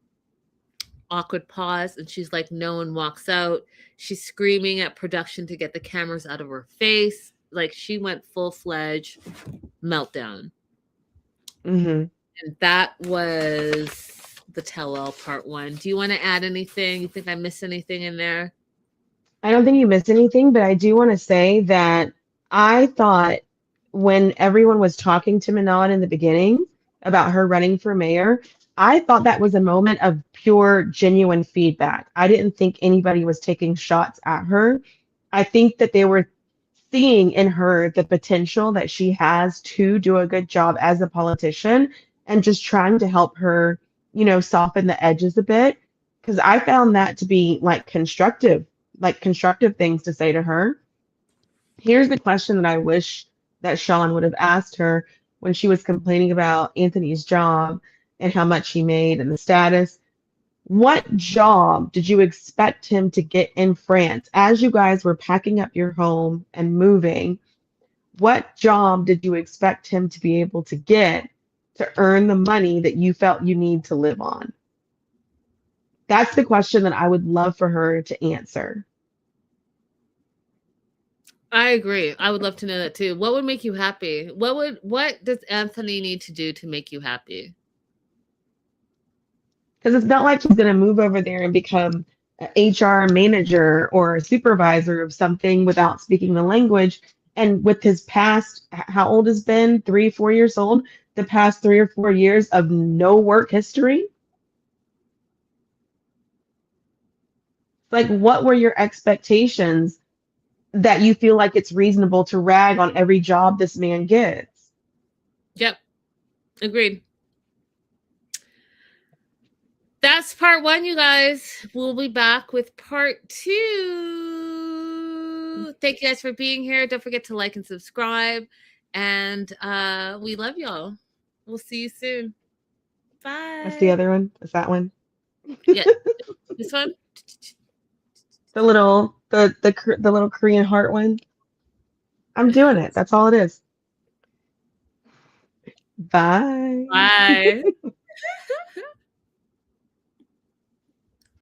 Awkward pause, and she's like, no, and walks out. She's screaming at production to get the cameras out of her face. Like, she went full-fledged meltdown. Mm-hmm. And that was the tell-all part 1. Do you want to add anything? You think I missed anything in there? I don't think you missed anything, but I do want to say that I thought when everyone was talking to Manon in the beginning about her running for mayor, I thought that was a moment of pure, genuine feedback. I didn't think anybody was taking shots at her. I think that they were seeing in her the potential that she has to do a good job as a politician and just trying to help her, soften the edges a bit. Because I found that to be constructive things to say to her. Here's the question that I wish that Sean would have asked her when she was complaining about Anthony's job and how much he made and the status. What job did you expect him to get in France as you guys were packing up your home and moving? What job did you expect him to be able to get to earn the money that you felt you need to live on? That's the question that I would love for her to answer. I agree. I would love to know that too. What would make you happy? What does Anthony need to do to make you happy? Because it's not like he's going to move over there and become an HR manager or a supervisor of something without speaking the language. And with his past, how old has been? 3-4 years old? The past 3 or 4 years of no work history? Like, what were your expectations that you feel like it's reasonable to rag on every job this man gets? Yep. Agreed. That's part 1, you guys. We'll be back with part 2. Thank you guys for being here. Don't forget to like and subscribe. And we love y'all. We'll see you soon. Bye. That's the other one. Is that one? Yeah. This one? The little Korean heart one. I'm doing it. That's all it is. Bye. Bye.